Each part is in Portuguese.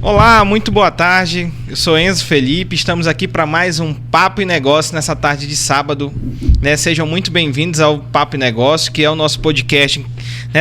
Olá, muito boa tarde. Eu sou Enzo Felipe, estamos aqui para mais um Papo e Negócio nessa tarde de sábado. Sejam muito bem-vindos ao Papo e Negócio, que é o nosso podcast,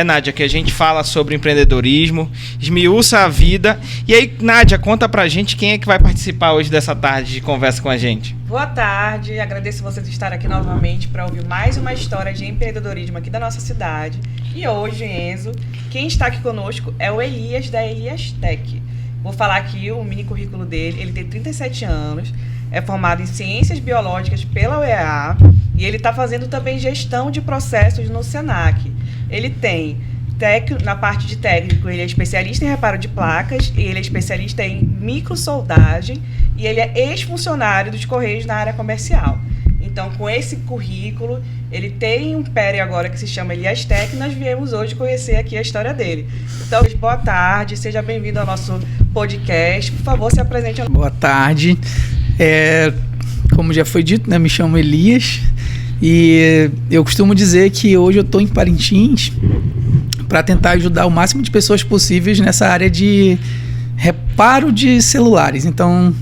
Nádia, que a gente fala sobre empreendedorismo, esmiuça a vida. E aí, Nádia, conta pra gente quem é que vai participar hoje dessa tarde de conversa com a gente. Boa tarde, agradeço vocês estarem aqui novamente para ouvir mais uma história de empreendedorismo aqui da nossa cidade. E hoje, Enzo, quem está aqui conosco é o Elias, da Elias Tech. Vou falar aqui o mini currículo dele. Ele tem 37 anos, é formado em Ciências Biológicas pela UEA e ele está fazendo também gestão de processos no Senac. Ele tem, na parte de técnico, ele é especialista em reparo de placas, e ele é especialista em microsoldagem e ele é ex-funcionário dos Correios na área comercial. Então, com esse currículo, ele tem um pere agora que se chama Elias Tech e nós viemos hoje conhecer aqui a história dele. Então, boa tarde, seja bem-vindo ao nosso podcast. Por favor, se apresente. Boa tarde. Como já foi dito, me chamo Elias e eu costumo dizer que hoje eu estou em Parintins para tentar ajudar o máximo de pessoas possíveis nessa área de reparo de celulares. Então,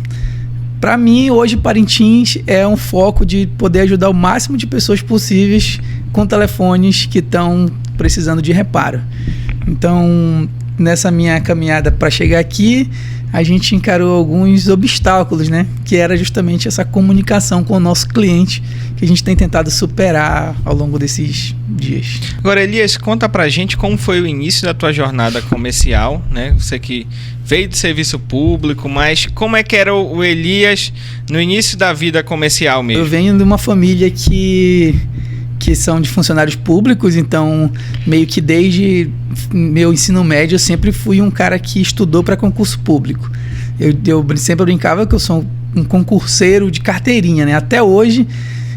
para mim, hoje, Parintins é um foco de poder ajudar o máximo de pessoas possíveis com telefones que estão precisando de reparo. Então, nessa minha caminhada para chegar aqui, a gente encarou alguns obstáculos, que era justamente essa comunicação com o nosso cliente, que a gente tem tentado superar ao longo desses dias. Agora, Elias, conta pra gente como foi o início da tua jornada comercial, Você que veio do serviço público, mas como é que era o Elias no início da vida comercial mesmo? Eu venho de uma família que são de funcionários públicos, então meio que desde meu ensino médio eu sempre fui um cara que estudou para concurso público. Eu sempre brincava que eu sou um concurseiro de carteirinha, Até hoje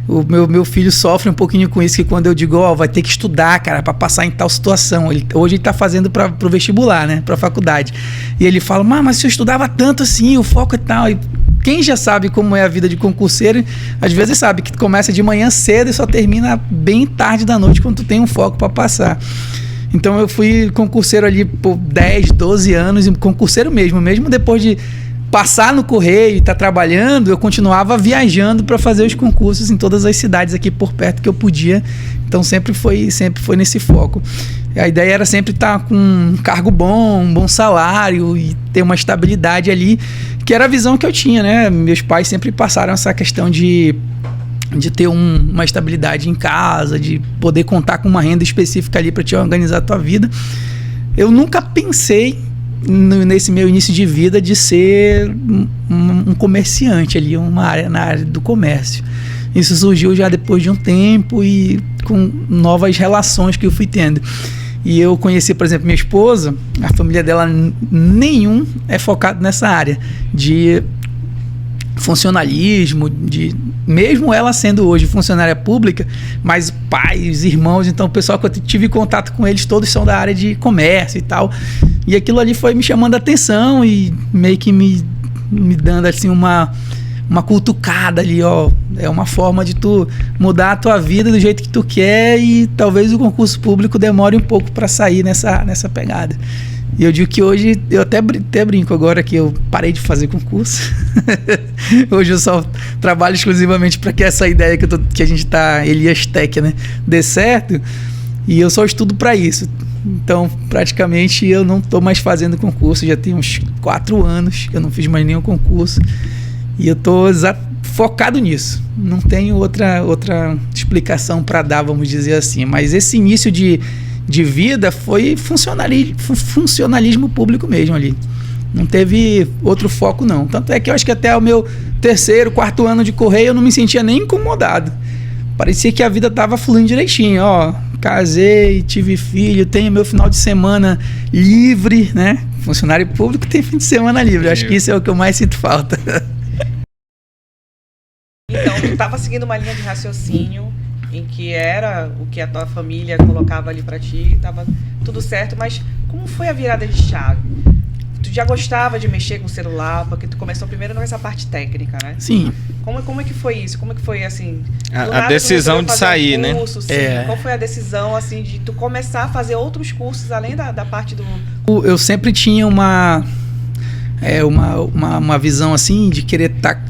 o meu filho sofre um pouquinho com isso, que quando eu digo, vai ter que estudar, cara, para passar em tal situação. Hoje ele tá fazendo pro vestibular, pra faculdade. E ele fala, mas se eu estudava tanto assim, o foco e tal. E quem já sabe como é a vida de concurseiro, às vezes sabe que começa de manhã cedo e só termina bem tarde da noite, quando tu tem um foco para passar. Então eu fui concurseiro ali por 10, 12 anos, e concurseiro mesmo depois de passar no correio e estar trabalhando, eu continuava viajando para fazer os concursos em todas as cidades aqui por perto que eu podia. Então sempre foi nesse foco. A ideia era sempre estar com um cargo bom, um bom salário e ter uma estabilidade ali, que era a visão que eu tinha, Meus pais sempre passaram essa questão de ter uma estabilidade em casa, de poder contar com uma renda específica ali para te organizar a tua vida. Eu nunca pensei nesse meu início de vida de ser um comerciante ali, na área do comércio. Isso surgiu já depois de um tempo e com novas relações que eu fui tendo. E eu conheci, por exemplo, minha esposa, a família dela nenhum é focado nessa área de funcionalismo, mesmo ela sendo hoje funcionária pública, mas pais, irmãos, então o pessoal que eu tive contato com eles, todos são da área de comércio e tal, e aquilo ali foi me chamando a atenção e meio que me dando assim uma cutucada ali, é uma forma de tu mudar a tua vida do jeito que tu quer, e talvez o concurso público demore um pouco para sair nessa pegada. E eu digo que hoje, eu até brinco agora que eu parei de fazer concurso. Hoje eu só trabalho exclusivamente para que essa ideia que a gente está, Elias Tech, dê certo. E eu só estudo para isso. Então, praticamente, eu não estou mais fazendo concurso. Já tem uns 4 anos que eu não fiz mais nenhum concurso. E eu estou focado nisso. Não tenho outra explicação para dar, vamos dizer assim. Mas esse início de vida foi funcionalismo público mesmo ali. Não teve outro foco, não. Tanto é que eu acho que até o meu 3º, 4º ano de correio eu não me sentia nem incomodado. Parecia que a vida estava fluindo direitinho. Casei, tive filho, tenho meu final de semana livre, Funcionário público tem fim de semana livre. Eu acho que isso é o que eu mais sinto falta. Então, tu estava seguindo uma linha de raciocínio em que era o que a tua família colocava ali para ti, estava tudo certo, mas como foi a virada de chave? Tu já gostava de mexer com o celular, porque tu começou primeiro nessa parte técnica, Sim. Como é que foi isso? Como é que foi, assim... A decisão de sair, curso, Qual foi a decisão, assim, de tu começar a fazer outros cursos, além da parte do... Eu sempre tinha uma visão assim de querer estar...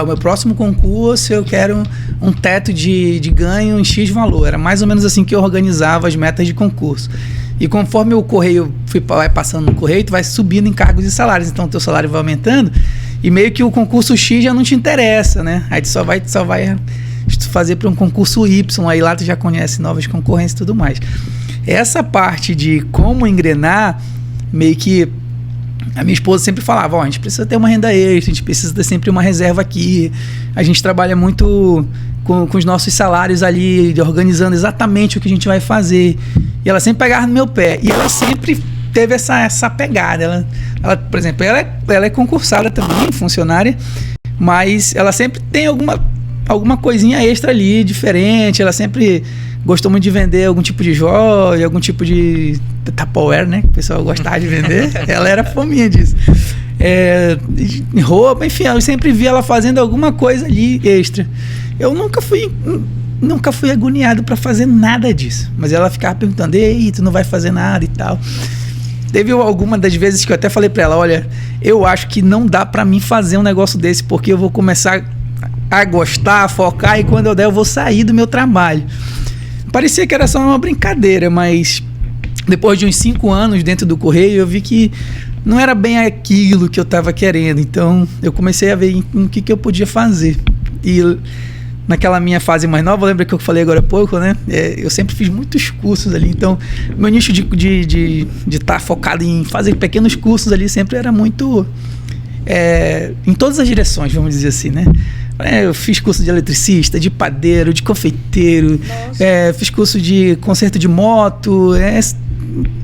o meu próximo concurso eu quero um teto de ganho em X valor. Era mais ou menos assim que eu organizava as metas de concurso. E conforme o correio vai passando no correio, tu vai subindo em cargos e salários. Então, o teu salário vai aumentando e meio que o concurso X já não te interessa, né? Aí tu só vai fazer para um concurso Y, aí lá tu já conhece novas concorrências e tudo mais. Essa parte de como engrenar, meio que a minha esposa sempre falava, a gente precisa ter uma renda extra, a gente precisa ter sempre uma reserva aqui, a gente trabalha muito com os nossos salários ali, organizando exatamente o que a gente vai fazer. E ela sempre pegava no meu pé, e ela sempre teve essa pegada. Ela, por exemplo, ela é concursada também, funcionária, mas ela sempre tem alguma coisinha extra ali, diferente. Ela sempre gostou muito de vender algum tipo de joia, algum tipo de Tupperware, né? Que o pessoal gostava de vender. Ela era fominha disso. Roupa, enfim, eu sempre vi ela fazendo alguma coisa ali extra. Eu nunca fui agoniado para fazer nada disso. Mas ela ficava perguntando, ei, tu não vai fazer nada e tal. Teve alguma das vezes que eu até falei para ela, olha, eu acho que não dá para mim fazer um negócio desse, porque eu vou começar a gostar, a focar, e quando eu der eu vou sair do meu trabalho. Parecia que era só uma brincadeira, mas depois de uns 5 anos dentro do correio, eu vi que não era bem aquilo que eu estava querendo. Então, eu comecei a ver o que eu podia fazer. E naquela minha fase mais nova, lembra que eu falei agora há pouco, né? Eu sempre fiz muitos cursos ali. Então, meu nicho de estar focado em fazer pequenos cursos ali sempre era muito... em todas as direções, vamos dizer assim, né? Eu fiz curso de eletricista, de padeiro, de confeiteiro, fiz curso de conserto de moto.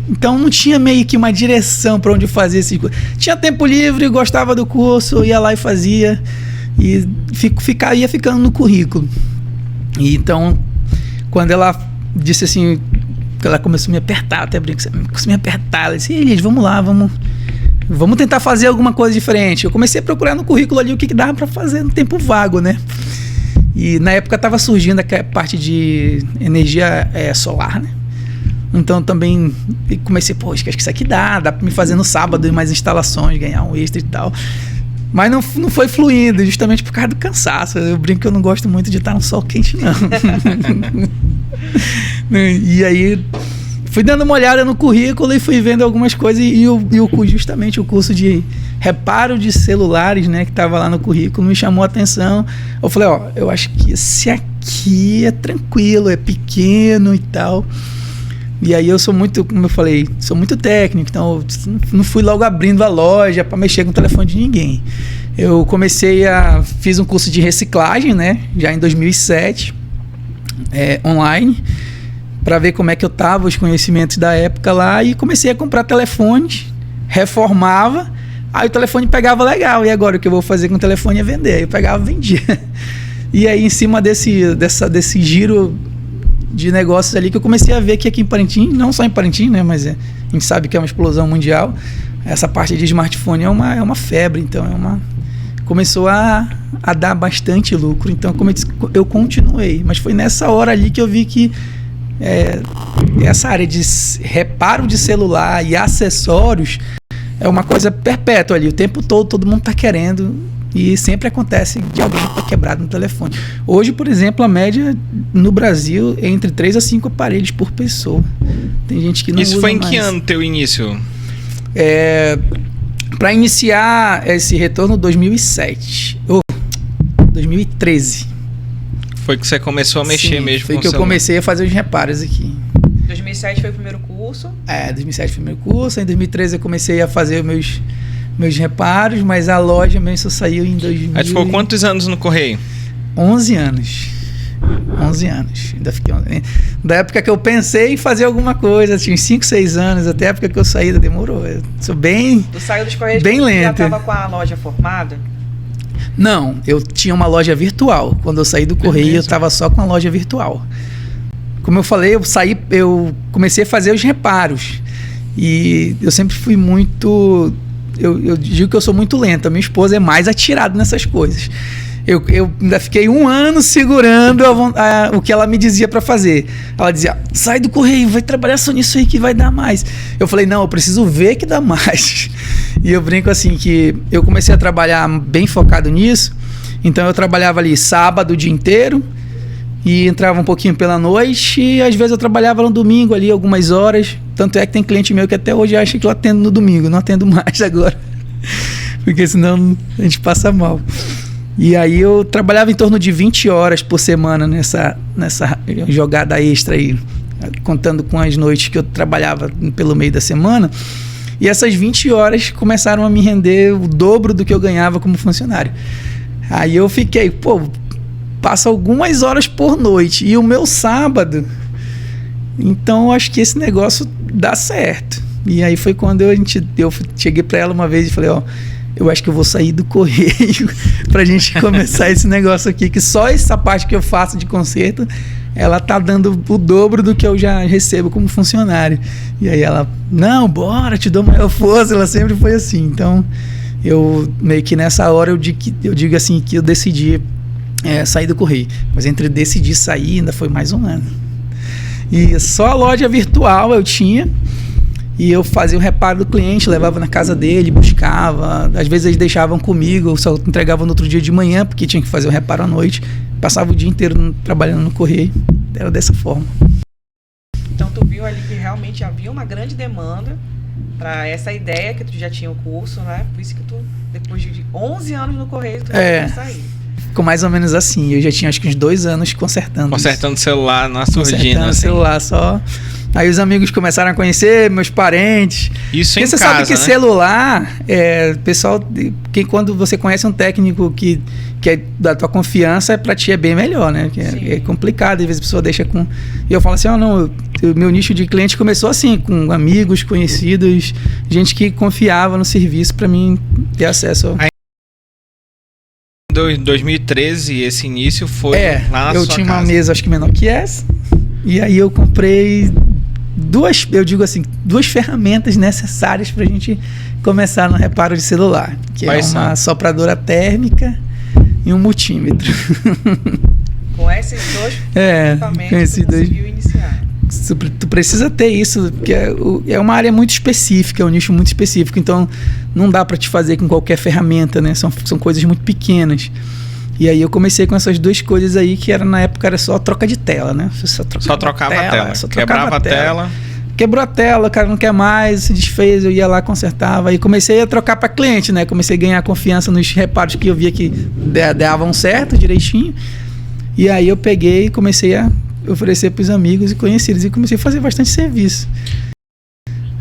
Então não tinha meio que uma direção para onde fazer esse curso. Tinha tempo livre, gostava do curso, ia lá e fazia. E ia ficando no currículo. E então, quando ela disse assim, ela começou a me apertar, até brinco, começou a me apertar. Ela disse, Elias, vamos lá, vamos tentar fazer alguma coisa diferente. Eu comecei a procurar no currículo ali o que dava para fazer no tempo vago, né? E na época estava surgindo a parte de energia solar, né? Então também comecei, acho que isso aqui dá para me fazer no sábado mais instalações, ganhar um extra e tal. Mas não foi fluindo, justamente por causa do cansaço. Eu brinco que eu não gosto muito de estar no sol quente, não. E aí... fui dando uma olhada no currículo e fui vendo algumas coisas e justamente o curso de reparo de celulares, né, que estava lá no currículo, me chamou a atenção. Eu falei, eu acho que esse aqui é tranquilo, é pequeno e tal. E aí eu sou muito, como eu falei, sou muito técnico, então eu não fui logo abrindo a loja para mexer com o telefone de ninguém. Eu fiz um curso de reciclagem, né, já em 2007, online, para ver como é que eu tava, os conhecimentos da época lá, e comecei a comprar telefones, reformava, aí o telefone pegava legal, e agora o que eu vou fazer com o telefone é vender. Aí eu pegava e vendia. E aí em cima desse giro de negócios ali que eu comecei a ver que aqui em Parintins, não só em Parintins, né, mas a gente sabe que é uma explosão mundial, essa parte de smartphone é uma febre, então começou a dar bastante lucro, então eu continuei, mas foi nessa hora ali que eu vi que essa área de reparo de celular e acessórios é uma coisa perpétua ali, o tempo todo mundo está querendo, e sempre acontece de alguém estar quebrado no telefone. Hoje, por exemplo, a média no Brasil é entre 3 a 5 aparelhos por pessoa. Tem gente que não usa mais. Isso foi em que ano teu início? Para iniciar esse retorno, 2007 ou 2013. Foi que você começou a mexer. Sim, mesmo foi com que eu comecei a fazer os reparos aqui. 2007 foi o primeiro curso? 2007 foi o primeiro curso. Em 2013 eu comecei a fazer meus reparos, mas a loja mesmo só saiu em 2000. Aí ficou quantos anos no Correio? 11 anos. 11 anos. Ainda fiquei 11 anos. Da época que eu pensei em fazer alguma coisa, tinha 5, 6 anos, até a época que eu saí, demorou. Eu sou bem. Tu saiu dos Correios bem lento. Já estava com a loja formada? Não, eu tinha uma loja virtual. Quando eu saí do Correio, eu estava só com a loja virtual. Como eu falei, eu comecei a fazer os reparos. E eu sempre fui muito... Eu digo que eu sou muito lento. A minha esposa é mais atirada nessas coisas. Eu ainda fiquei 1 ano segurando o que ela me dizia para fazer. Ela dizia, sai do correio, vai trabalhar só nisso aí que vai dar mais. Eu falei, não, eu preciso ver que dá mais. E eu brinco assim que eu comecei a trabalhar bem focado nisso. Então eu trabalhava ali sábado o dia inteiro e entrava um pouquinho pela noite e às vezes eu trabalhava no domingo ali algumas horas. Tanto é que tem cliente meu que até hoje acha que eu atendo no domingo. Não atendo mais agora, porque senão a gente passa mal. E aí eu trabalhava em torno de 20 horas por semana nessa jogada extra aí, contando com as noites que eu trabalhava pelo meio da semana. E essas 20 horas começaram a me render o dobro do que eu ganhava como funcionário. Aí eu fiquei, passa algumas horas por noite. E o meu sábado, então eu acho que esse negócio dá certo. E aí foi quando eu cheguei para ela uma vez e falei, eu acho que eu vou sair do correio pra gente começar esse negócio aqui, que só essa parte que eu faço de conserto, ela tá dando o dobro do que eu já recebo como funcionário. E aí ela, não, bora, te dou maior força. Ela sempre foi assim. Então, eu meio que nessa hora eu digo assim que eu decidi sair do correio. Mas entre decidir sair ainda foi mais 1 ano. E só a loja virtual eu tinha. E eu fazia o reparo do cliente, levava na casa dele, buscava. Às vezes eles deixavam comigo, eu só entregava no outro dia de manhã, porque tinha que fazer o reparo à noite. Passava o dia inteiro trabalhando no correio. Era dessa forma. Então tu viu ali que realmente havia uma grande demanda para essa ideia, que tu já tinha o curso, né? Por isso que tu, depois de 11 anos no correio, tu vai sair. Ficou mais ou menos assim. Eu já tinha acho que uns 2 anos consertando o celular na surdina. Consertando o celular só. Aí os amigos começaram a conhecer, meus parentes. Isso em casa, você sabe que celular, pessoal, quando você conhece um técnico que é da tua confiança, pra ti é bem melhor, né? É complicado, às vezes a pessoa deixa com... E eu falo assim, meu nicho de cliente começou assim, com amigos, conhecidos, gente que confiava no serviço pra mim ter acesso. Em 2013, esse início foi lá na sua casa. Eu tinha uma mesa, acho que menor que essa, e aí eu comprei duas ferramentas necessárias pra gente começar no reparo de celular, que é uma sopradora térmica e um multímetro. Com esses dois equipamentos você conseguiu iniciar. Tu precisa ter isso, porque é uma área muito específica, é um nicho muito específico, então não dá para te fazer com qualquer ferramenta, né? São coisas muito pequenas. E aí eu comecei com essas 2 coisas aí, que na época era só troca de tela, né? Só trocava a tela. Quebrava a tela. Quebrou a tela, o cara não quer mais, se desfez, eu ia lá, consertava. Aí comecei a trocar para cliente, né? Comecei a ganhar confiança nos reparos que eu via que davam certo, direitinho. E aí eu peguei e comecei a oferecer para os amigos e conhecidos e comecei a fazer bastante serviço.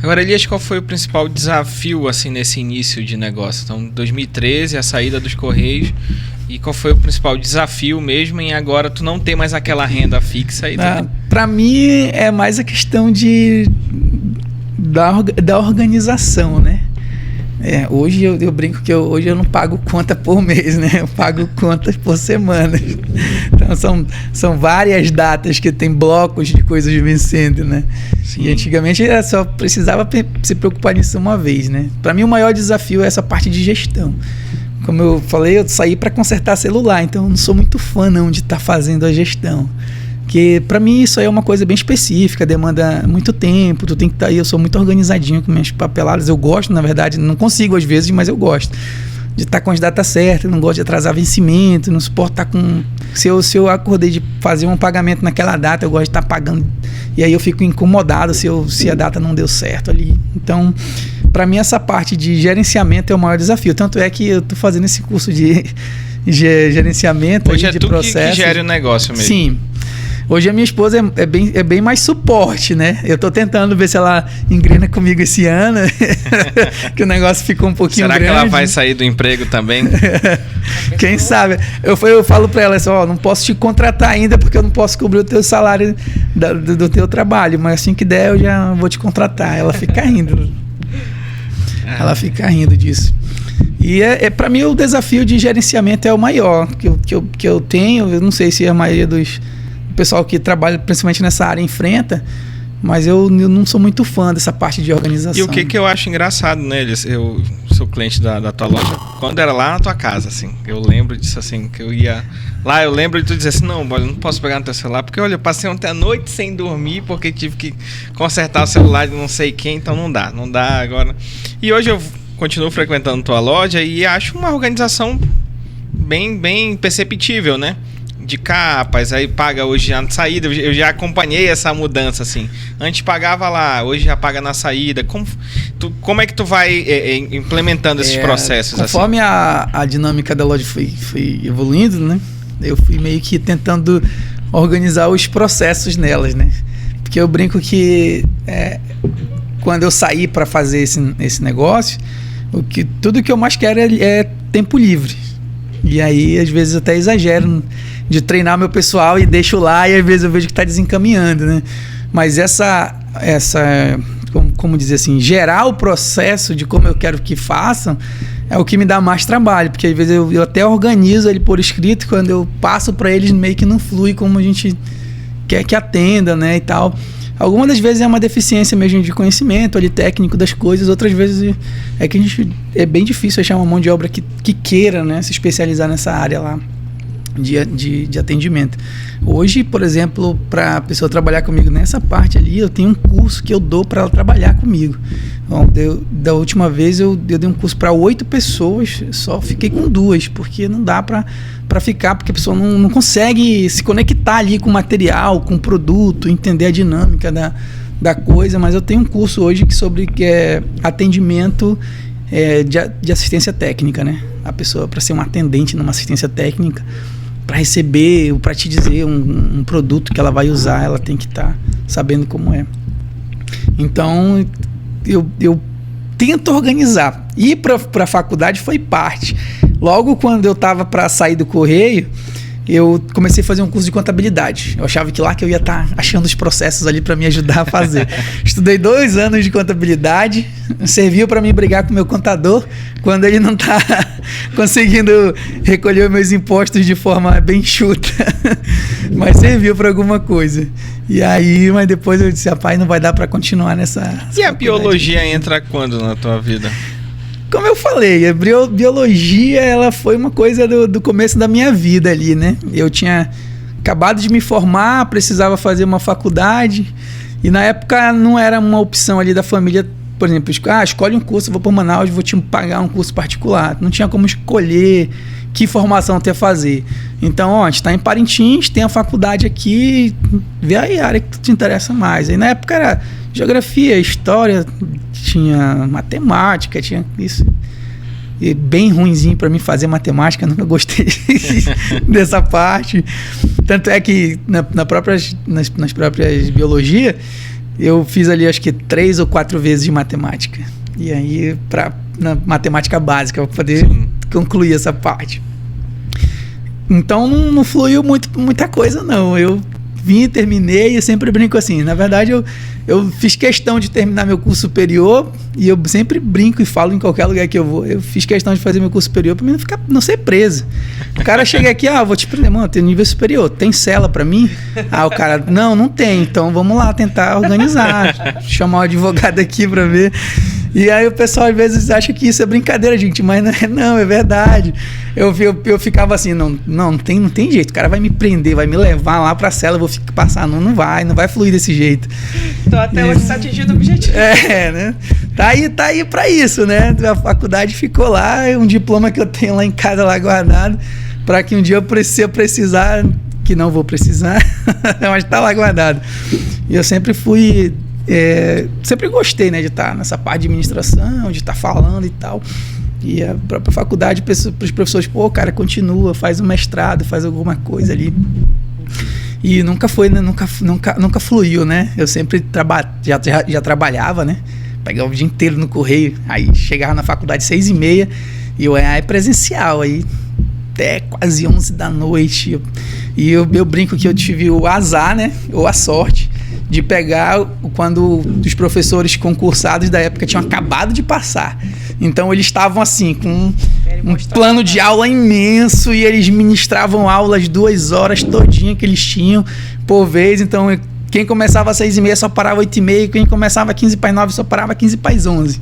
Agora, Elias, qual foi o principal desafio assim nesse início de negócio? Então, 2013, a saída dos Correios, e qual foi o principal desafio mesmo em agora tu não ter mais aquela renda fixa aí? Para mim é mais a questão da organização, né? Hoje eu brinco que hoje eu não pago conta por mês, né? Eu pago contas por semana. Então são várias datas que tem blocos de coisas vencendo, né? Sim. E antigamente só precisava se preocupar nisso uma vez, né? Para mim o maior desafio é essa parte de gestão. Como eu falei, eu saí para consertar celular, então eu não sou muito fã não de estar fazendo a gestão. Porque para mim isso aí é uma coisa bem específica, demanda muito tempo, tu tem que estar aí, eu sou muito organizadinho com minhas papeladas, eu gosto, na verdade, não consigo às vezes, mas eu gosto de estar com as datas certas, não gosto de atrasar vencimento, não suporto estar com... Se eu acordei de fazer um pagamento naquela data, eu gosto de estar pagando, e aí eu fico incomodado se a data não deu certo ali. Então, para mim essa parte de gerenciamento é o maior desafio, tanto é que eu estou fazendo esse curso de gerenciamento hoje de processos. Hoje é tu que gere o negócio mesmo. Sim. Hoje a minha esposa é bem mais suporte, né? Eu tô tentando ver se ela engrena comigo esse ano, que o negócio ficou um pouquinho grande. Será que ela vai sair do emprego também? Quem sabe? Eu falo pra ela assim, não posso te contratar ainda porque eu não posso cobrir o teu salário do teu trabalho, mas assim que der eu já vou te contratar. Ela fica rindo. Ela fica rindo disso. E para mim o desafio de gerenciamento é o maior que eu tenho. Eu não sei se a maioria do pessoal que trabalha principalmente nessa área enfrenta, mas eu não sou muito fã dessa parte de organização. E o que eu acho engraçado neles, eu sou cliente da tua loja, quando era lá na tua casa, assim. Eu lembro disso, assim, que eu ia lá, eu lembro de tu dizer assim, não, olha, não posso pegar no teu celular, porque, olha, eu passei ontem à noite sem dormir, porque tive que consertar o celular de não sei quem, então não dá agora. E hoje eu continuo frequentando tua loja e acho uma organização bem perceptível, né? De capas, aí paga hoje na saída. Eu já acompanhei essa mudança, assim. Antes pagava lá, hoje já paga na saída. Como é que tu vai implementando esses processos? Conforme assim? a dinâmica da loja foi evoluindo, né? Eu fui meio que tentando organizar os processos nelas, né? Porque eu brinco que quando eu saí para fazer esse negócio, tudo que eu mais quero é tempo livre. E aí, às vezes, eu até exagero de treinar meu pessoal e deixo lá e às vezes eu vejo que está desencaminhando, né? Mas como dizer assim, gerar o processo de como eu quero que façam é o que me dá mais trabalho, porque às vezes eu até organizo ele por escrito, quando eu passo para eles meio que não flui como a gente quer que atenda, né, e tal. Algumas das vezes é uma deficiência mesmo de conhecimento ali técnico das coisas, outras vezes é bem difícil achar uma mão de obra que queira, né, se especializar nessa área lá de atendimento. Hoje, por exemplo, para a pessoa trabalhar comigo nessa parte ali, eu tenho um curso que eu dou para ela trabalhar comigo. Então, da última vez eu dei um curso para 8 pessoas, só fiquei com 2, porque não dá para ficar, porque a pessoa não consegue se conectar ali com o material, com o produto, entender a dinâmica da coisa. Mas eu tenho um curso hoje que é atendimento de assistência técnica, né? A pessoa, para ser um atendente numa assistência técnica, para receber, para te dizer um produto que ela vai usar, ela tem que estar sabendo como é. Então, eu tento organizar. Ir para a faculdade foi parte. Logo quando eu estava para sair do Correio, eu comecei a fazer um curso de contabilidade. Eu achava que lá que eu ia estar achando os processos ali para me ajudar a fazer. Estudei 2 anos de contabilidade, serviu para mim brigar com o meu contador quando ele não está conseguindo recolher os meus impostos de forma bem enxuta. Mas serviu para alguma coisa. E aí, mas depois eu disse, rapaz, não vai dar para continuar nessa... E a biologia entra quando na tua vida? Como eu falei, a biologia ela foi uma coisa do começo da minha vida ali, né? Eu tinha acabado de me formar, precisava fazer uma faculdade e na época não era uma opção ali da família, por exemplo, escolhe um curso, vou para Manaus, vou te pagar um curso particular. Não tinha como escolher que formação ter a fazer. Então, a gente está em Parintins, tem a faculdade aqui, vê aí a área que te interessa mais. Aí na época era geografia, história, tinha matemática, tinha isso. E bem ruinzinho para mim fazer matemática, nunca gostei dessa parte. Tanto é que nas próprias biologia, eu fiz ali acho que 3 ou 4 vezes de matemática. E aí, na matemática básica, para poder concluir essa parte. Então não fluiu muita coisa, não. Eu vim, terminei, eu sempre brinco assim. Na verdade, eu fiz questão de terminar meu curso superior e eu sempre brinco e falo em qualquer lugar que eu vou. Eu fiz questão de fazer meu curso superior para mim não ser preso. O cara chega aqui, vou te prender, mano, tem nível superior, tem cela para mim? O cara, não tem, então vamos lá tentar organizar, chamar o advogado aqui para ver. E aí o pessoal às vezes acha que isso é brincadeira, gente, mas não, é verdade. Eu ficava assim, não tem jeito, o cara vai me prender, vai me levar lá pra cela, eu vou passar, não vai fluir desse jeito. Então até hoje está atingindo o objetivo. Né? Tá aí pra isso, né? A faculdade ficou lá, um diploma que eu tenho lá em casa lá guardado, para que um dia eu precisar, que não vou precisar, mas tá lá guardado. E eu sempre fui... sempre gostei, né, de estar nessa parte de administração, de estar falando e tal. E a própria faculdade, para os professores, cara, continua, faz um mestrado, faz alguma coisa ali. E nunca foi, né, nunca fluiu, né? Eu sempre já trabalhava, né? Pegava o dia inteiro no correio, aí chegava na faculdade 6h30 e eu presencial, aí até quase 11 da noite. E eu brinco que eu tive o azar, né, ou a sorte de pegar quando os professores concursados da época tinham acabado de passar. Então eles estavam assim, com um plano de aula imenso e eles ministravam aulas 2 horas todinha que eles tinham por vez. Então quem começava às 6h30 só parava 8h30, quem começava 8h45 só parava 8h15.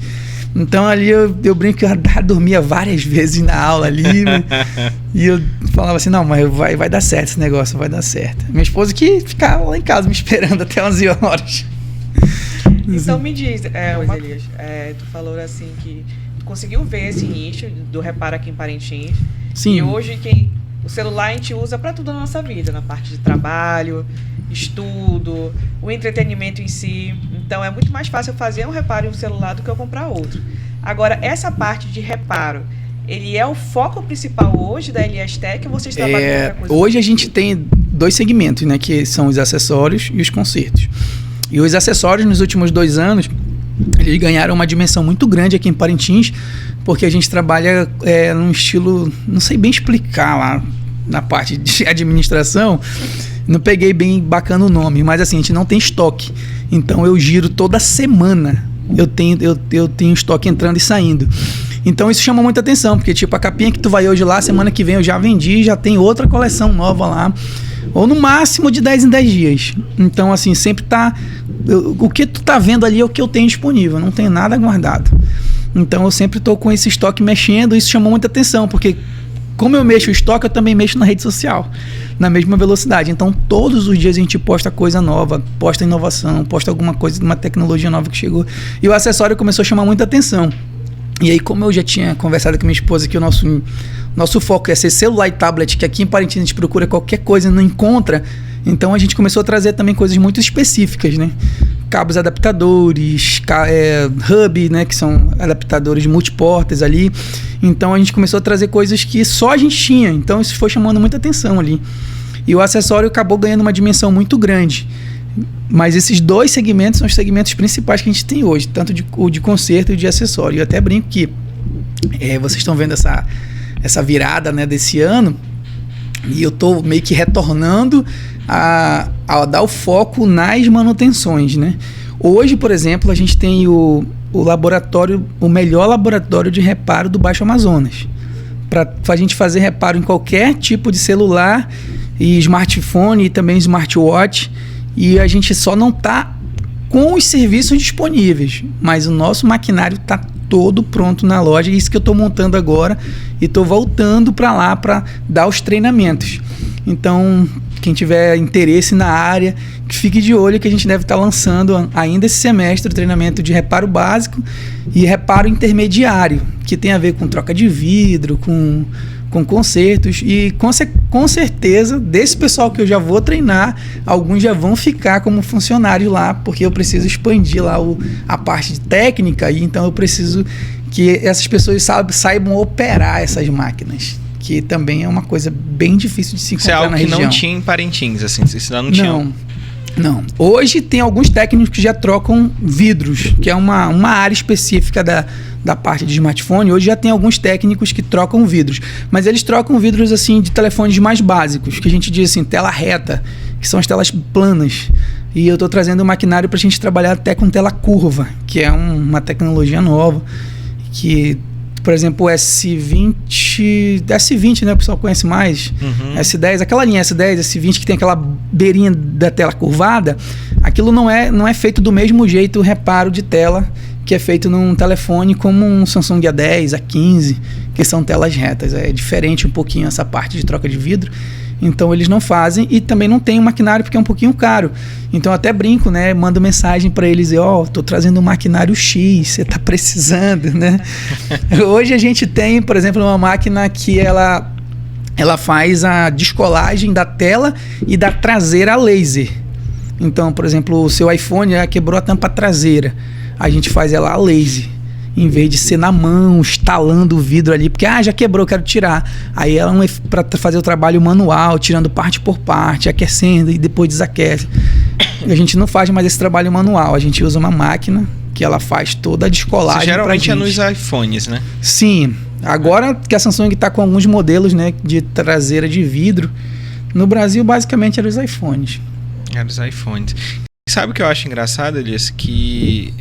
Então ali eu brinco que eu dormia várias vezes na aula ali, né? E eu falava assim, não, mas vai dar certo esse negócio, vai dar certo. Minha esposa que ficava lá em casa me esperando até 11 horas. Então me diz, Elias, tu falou assim que tu conseguiu ver esse nicho do reparo aqui em Parintins. Sim. E hoje o celular a gente usa para tudo na nossa vida, na parte de trabalho, estudo, o entretenimento em si. Então é muito mais fácil eu fazer um reparo em um celular do que eu comprar outro. Agora, essa parte de reparo, ele é o foco principal hoje da Elias Tech ou vocês trabalham com outra coisa? Hoje a gente tem 2 segmentos, né, que são os acessórios e os consertos. E os acessórios, nos últimos 2 anos, eles ganharam uma dimensão muito grande aqui em Parintins, porque a gente trabalha num estilo, não sei bem explicar lá na parte de administração, não peguei bem bacana o nome, mas assim, a gente não tem estoque. Então eu giro toda semana, eu tenho estoque entrando e saindo. Então isso chama muita atenção, porque tipo, a capinha que tu vai hoje lá, semana que vem eu já vendi, já tem outra coleção nova lá, ou no máximo de 10 em 10 dias. Então assim, sempre tá... o que tu tá vendo ali é o que eu tenho disponível, não tenho nada guardado. Então eu sempre tô com esse estoque mexendo, isso chamou muita atenção, porque como eu mexo o estoque, eu também mexo na rede social, na mesma velocidade. Então todos os dias a gente posta coisa nova, posta inovação, posta alguma coisa, uma tecnologia nova que chegou. E o acessório começou a chamar muita atenção. E aí, como eu já tinha conversado com minha esposa que o nosso foco é ser celular e tablet, que aqui em Parintins a gente procura qualquer coisa e não encontra, então a gente começou a trazer também coisas muito específicas, né? Cabos adaptadores, hub, né? Que são adaptadores multiportas ali. Então a gente começou a trazer coisas que só a gente tinha, então isso foi chamando muita atenção ali. E o acessório acabou ganhando uma dimensão muito grande. Mas esses 2 segmentos são os segmentos principais que a gente tem hoje, tanto o de conserto e o de acessório. Eu até brinco que vocês estão vendo essa virada, né, desse ano, e eu estou meio que retornando a dar o foco nas manutenções, né? Hoje, por exemplo, a gente tem o laboratório, o melhor laboratório de reparo do Baixo Amazonas, para a gente fazer reparo em qualquer tipo de celular e smartphone e também smartwatch. E a gente só não está com os serviços disponíveis, mas o nosso maquinário está todo pronto na loja. É isso que eu estou montando agora e estou voltando para lá para dar os treinamentos. Então, quem tiver interesse na área, que fique de olho que a gente deve estar lançando ainda esse semestre o treinamento de reparo básico e reparo intermediário, que tem a ver com troca de vidro, com consertos, e com certeza desse pessoal que eu já vou treinar, alguns já vão ficar como funcionário lá, porque eu preciso expandir lá a parte de técnica, e então eu preciso que essas pessoas saibam operar essas máquinas, que também é uma coisa bem difícil de se encontrar na região. Isso é algo que não tinha em Parintins, assim, isso não tinha. Não. Hoje tem alguns técnicos que já trocam vidros, que é uma área específica da parte de smartphone. Hoje já tem alguns técnicos que trocam vidros, mas eles trocam vidros assim de telefones mais básicos, que a gente diz assim, tela reta, que são as telas planas. E eu estou trazendo um maquinário para a gente trabalhar até com tela curva, que é uma tecnologia nova, que, por exemplo, o S20, né, o pessoal conhece mais, S10, aquela linha S10, S20 que tem aquela beirinha da tela curvada, aquilo não é feito do mesmo jeito o reparo de tela que é feito num telefone como um Samsung A10, A15, que são telas retas. É diferente um pouquinho essa parte de troca de vidro. Então eles não fazem e também não tem um maquinário porque é um pouquinho caro. Então eu até brinco, né? Mando mensagem para eles e tô trazendo um maquinário X, você tá precisando, né? Hoje a gente tem, por exemplo, uma máquina que ela faz a descolagem da tela e da traseira a laser. Então, por exemplo, o seu iPhone quebrou a tampa traseira. A gente faz ela a laser. Em vez de ser na mão, estalando o vidro ali, porque já quebrou, quero tirar. Aí ela é para fazer o trabalho manual, tirando parte por parte, aquecendo e depois desaquece. A gente não faz mais esse trabalho manual, a gente usa uma máquina que ela faz toda a descolagem. Isso geralmente é nos iPhones, né? Sim. Agora que a Samsung está com alguns modelos, né, de traseira de vidro, no Brasil basicamente eram os iPhones. Eram os iPhones. Sabe o que eu acho engraçado, Elias? Que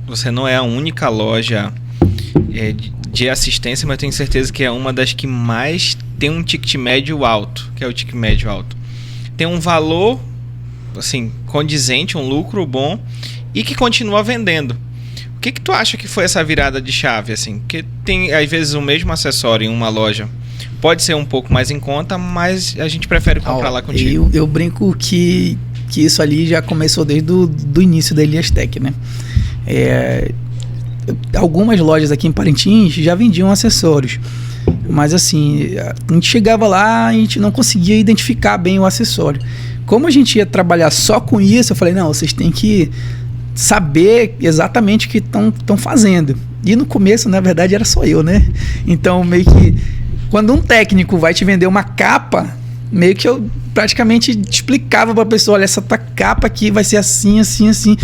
você não é a única loja de assistência, mas eu tenho certeza que é uma das que mais tem um ticket médio alto, que é o ticket médio alto. Tem um valor, assim, condizente, um lucro bom e que continua vendendo. O que tu acha que foi essa virada de chave, assim? Porque tem, às vezes, o mesmo acessório em uma loja pode ser um pouco mais em conta, mas a gente prefere comprar lá contigo. Eu brinco que isso ali já começou desde do início da Elias Tech, né? Algumas lojas aqui em Parintins já vendiam acessórios, mas assim, a gente chegava lá, a gente não conseguia identificar bem o acessório. Como a gente ia trabalhar só com isso, eu falei, não, vocês têm que saber exatamente o que estão fazendo. E no começo, na verdade, era só eu, né? Então, meio que quando um técnico vai te vender uma capa, meio que eu praticamente explicava para a pessoa, olha, essa tua capa aqui vai ser assim, assim, assim.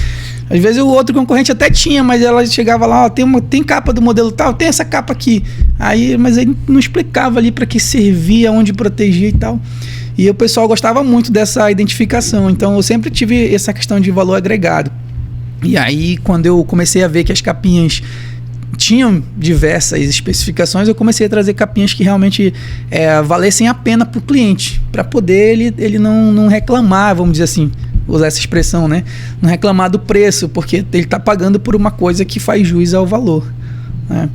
Às vezes o outro concorrente até tinha, mas ela chegava lá, ó, tem capa do modelo tal, tem essa capa aqui. Mas ele não explicava ali para que servia, onde protegia e tal. E o pessoal gostava muito dessa identificação, então eu sempre tive essa questão de valor agregado. E aí, quando eu comecei a ver que as capinhas tinham diversas especificações, eu comecei a trazer capinhas que realmente valessem a pena para o cliente, para poder ele não reclamar, vamos dizer assim, usar essa expressão, né? Não reclamar do preço, porque ele está pagando por uma coisa que faz jus ao valor, né?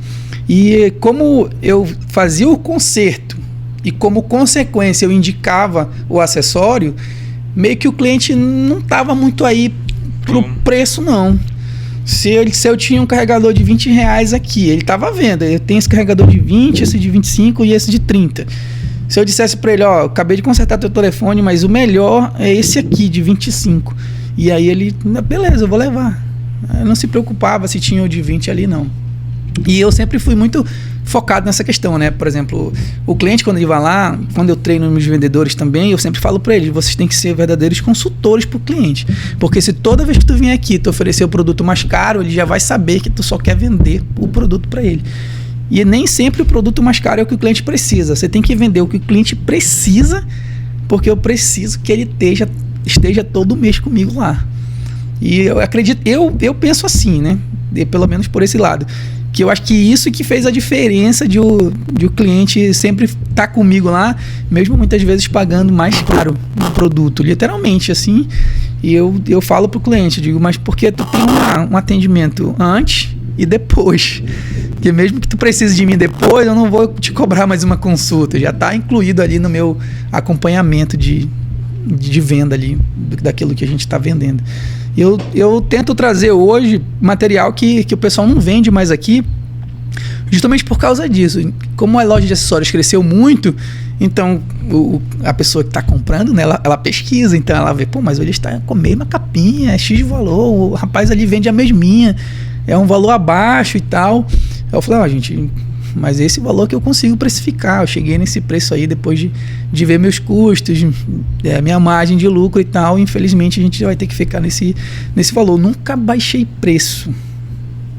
E como eu fazia o conserto e como consequência eu indicava o acessório, meio que o cliente não estava muito aí pro preço, não. Se eu tinha um carregador de R$20 aqui, ele estava vendo, eu tenho esse carregador de 20, esse de 25 e esse de 30. Se eu dissesse para ele, ó, acabei de consertar teu telefone, mas o melhor é esse aqui de 25. E aí ele, beleza, eu vou levar. Eu não se preocupava se tinha o de 20 ali, não. E eu sempre fui muito focado nessa questão, né? Por exemplo, o cliente, quando ele vai lá, quando eu treino meus vendedores também, eu sempre falo para eles, vocês têm que ser verdadeiros consultores pro cliente. Porque se toda vez que tu vier aqui tu oferecer o produto mais caro, ele já vai saber que tu só quer vender o produto para ele. E nem sempre o produto mais caro é o que o cliente precisa. Você tem que vender o que o cliente precisa, porque eu preciso que ele esteja todo mês comigo lá. E eu acredito, eu penso assim, né? Pelo menos por esse lado. Que eu acho que isso que fez a diferença de o cliente sempre estar comigo lá, mesmo muitas vezes pagando mais caro no produto, literalmente, assim. E eu falo pro cliente, digo, mas porque tu tem um atendimento antes e depois. Porque mesmo que tu precise de mim depois, eu não vou te cobrar mais uma consulta. Já está incluído ali no meu acompanhamento de venda ali, daquilo que a gente está vendendo. Eu tento trazer hoje material que o pessoal não vende mais aqui, justamente por causa disso. Como a loja de acessórios cresceu muito, então a pessoa que está comprando, né, ela pesquisa, então ela vê, pô, mas ele está com a mesma capinha, é X de valor, o rapaz ali vende a mesminha, é um valor abaixo e tal. Eu falei, gente, mas esse valor que eu consigo precificar, eu cheguei nesse preço aí depois de ver meus custos, minha margem de lucro e tal, infelizmente a gente vai ter que ficar nesse valor. Nunca baixei preço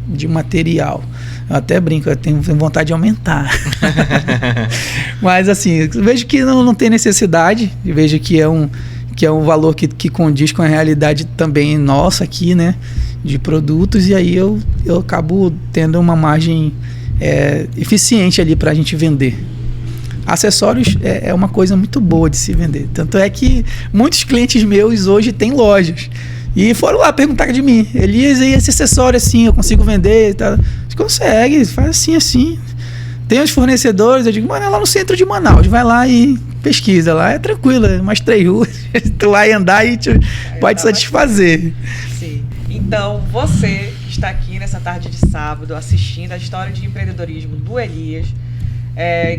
de material, eu até brinco, eu tenho vontade de aumentar. Mas assim, eu vejo que não tem necessidade, eu vejo que é um valor que condiz com a realidade também nossa aqui, né, de produtos, e aí eu acabo tendo uma margem eficiente ali para a gente vender. Acessórios é uma coisa muito boa de se vender. Tanto é que muitos clientes meus hoje têm lojas e foram lá perguntar de mim, Elias, e esse acessório assim, eu consigo vender e tal? Você consegue, faz assim. Tem os fornecedores, eu digo, mano, é lá no centro de Manaus, vai lá e pesquisa lá, é tranquilo, é umas 3 ruas, tu vai andar e pode satisfazer. Sim. Então, você que está aqui nessa tarde de sábado assistindo a história de empreendedorismo do Elias,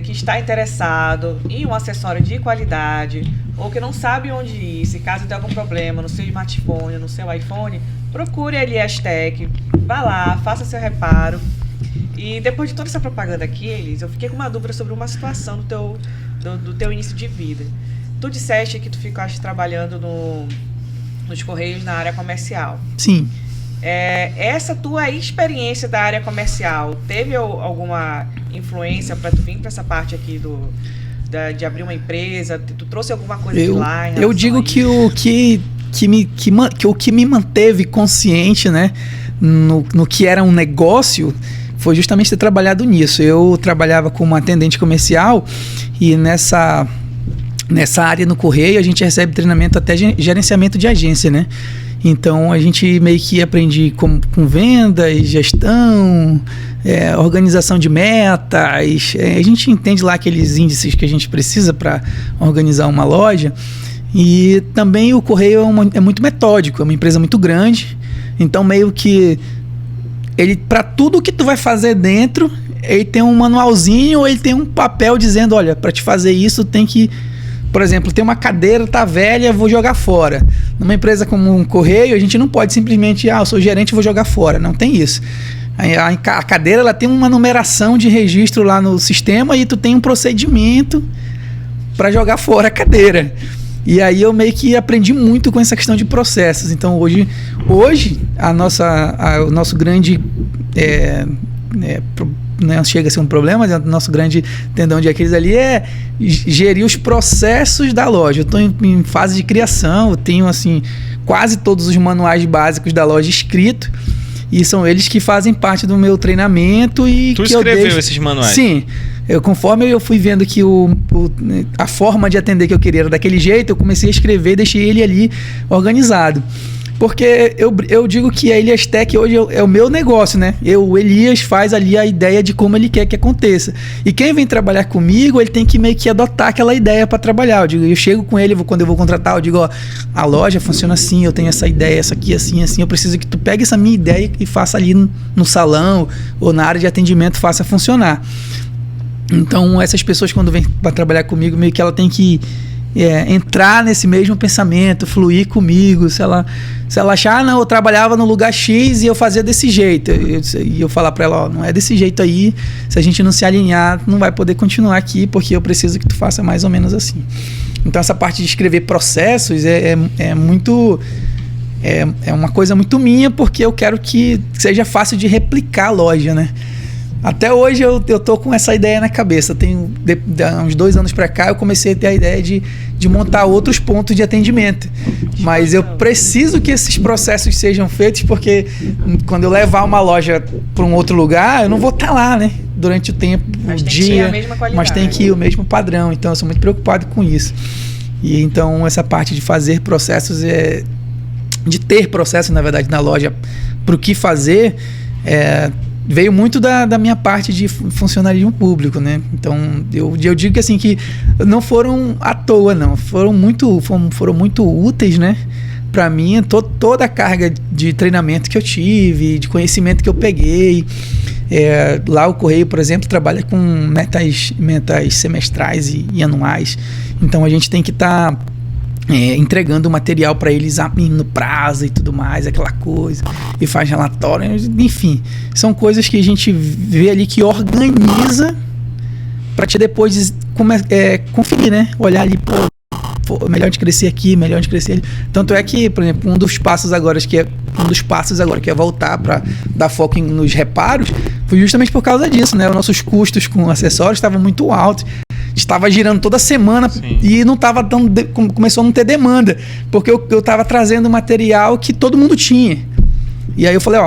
que está interessado em um acessório de qualidade ou que não sabe onde ir, se caso tenha algum problema no seu smartphone, no seu iPhone, procure a Elias Tech, vá lá, faça seu reparo. E depois de toda essa propaganda aqui, Elias, eu fiquei com uma dúvida sobre uma situação do teu início de vida. Tu disseste que tu ficaste trabalhando nos Correios na área comercial. Sim. Essa tua experiência da área comercial teve alguma influência para tu vir para essa parte aqui de abrir uma empresa? Tu trouxe alguma coisa de lá? Eu digo que o que me manteve consciente, né, no que era um negócio, foi justamente ter trabalhado nisso. Eu trabalhava como atendente comercial e nessa área no Correio a gente recebe treinamento até gerenciamento de agência, né? Então a gente meio que aprende com vendas, gestão, organização de metas. A gente entende lá aqueles índices que a gente precisa para organizar uma loja. E também o Correio é muito metódico, é uma empresa muito grande. Então meio que ele, para tudo que tu vai fazer dentro, ele tem um manualzinho ou ele tem um papel dizendo, olha, para te fazer isso tem que, por exemplo, tem uma cadeira, tá velha, vou jogar fora. Numa empresa como um Correio, a gente não pode simplesmente, eu sou gerente, vou jogar fora. Não tem isso. A cadeira, ela tem uma numeração de registro lá no sistema e tu tem um procedimento para jogar fora a cadeira. E aí eu meio que aprendi muito com essa questão de processos. Então hoje o nosso grande não chega a ser um problema, mas o nosso grande tendão de Aquiles ali é gerir os processos da loja. Eu estou em fase de criação, eu tenho assim quase todos os manuais básicos da loja escritos e são eles que fazem parte do meu treinamento. E tu que escreveu esses manuais? Sim. Conforme eu fui vendo que a forma de atender que eu queria era daquele jeito, eu comecei a escrever e deixei ele ali organizado. Porque eu digo que a Elias Tech hoje é o meu negócio, né? O Elias faz ali a ideia de como ele quer que aconteça. E quem vem trabalhar comigo, ele tem que meio que adotar aquela ideia para trabalhar. Eu chego com ele, quando eu vou contratar, eu digo, a loja funciona assim, eu tenho essa ideia, essa aqui, assim, assim. Eu preciso que tu pegue essa minha ideia e faça ali no salão ou na área de atendimento, faça funcionar. Então, essas pessoas, quando vêm para trabalhar comigo, meio que ela tem que entrar nesse mesmo pensamento, fluir comigo. Se ela achar, não, eu trabalhava no lugar X e eu fazia desse jeito, e eu falar para ela, não é desse jeito aí, se a gente não se alinhar, não vai poder continuar aqui, porque eu preciso que tu faça mais ou menos assim. Então essa parte de escrever processos é uma coisa muito minha, porque eu quero que seja fácil de replicar a loja, né? Até hoje eu tô com essa ideia na cabeça. Uns 2 anos para cá eu comecei a ter a ideia de montar outros pontos de atendimento. Mas eu preciso que esses processos sejam feitos, porque quando eu levar uma loja para um outro lugar, eu não vou estar lá, né? Durante o tempo, mas o tem dia. Que ir a mesma qualidade. Mas tem que ir o mesmo padrão. Então eu sou muito preocupado com isso. E então essa parte de fazer processos, de ter processos, na verdade, na loja para o que fazer, veio muito da minha parte de funcionarismo público, né? Então, eu digo que assim, que não foram à toa, não. Foram muito úteis, né? Para mim, toda a carga de treinamento que eu tive, de conhecimento que eu peguei. Lá o Correio, por exemplo, trabalha com metas semestrais e anuais. Então, a gente tem que estar entregando o material para eles no prazo e tudo mais, aquela coisa, e faz relatório, enfim, são coisas que a gente vê ali que organiza para te depois conferir, né? Olhar ali, melhor de crescer aqui, melhor de crescer ali. Tanto é que, por exemplo, um dos passos agora que é voltar para dar foco nos reparos, foi justamente por causa disso, né? Os nossos custos com acessórios estavam muito altos. Estava girando toda semana. Sim. E não estava começou a não ter demanda, porque eu estava trazendo material que todo mundo tinha. E aí eu falei,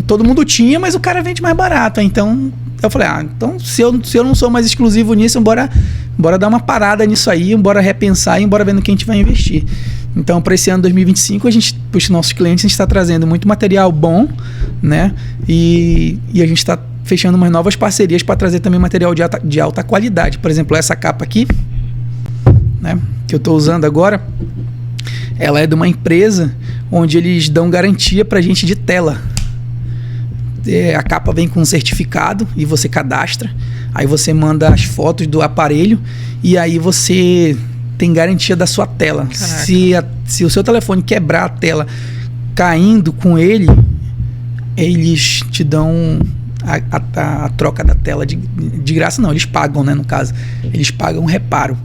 todo mundo tinha, mas o cara vende mais barato. Então eu falei, então se eu não sou mais exclusivo nisso, bora dar uma parada nisso aí, bora repensar e bora ver no que a gente vai investir. Então, para esse ano 2025, para os nossos clientes, a gente está trazendo muito material bom, né? E a gente está fechando umas novas parcerias para trazer também material de alta qualidade. Por exemplo, essa capa aqui, né, que eu estou usando agora, ela é de uma empresa onde eles dão garantia para a gente de tela. A capa vem com um certificado e você cadastra. Aí você manda as fotos do aparelho e aí você tem garantia da sua tela. Se o seu telefone quebrar a tela caindo com ele, eles te dão a troca da tela de graça. Não, eles pagam, né, no caso. Eles pagam um reparo.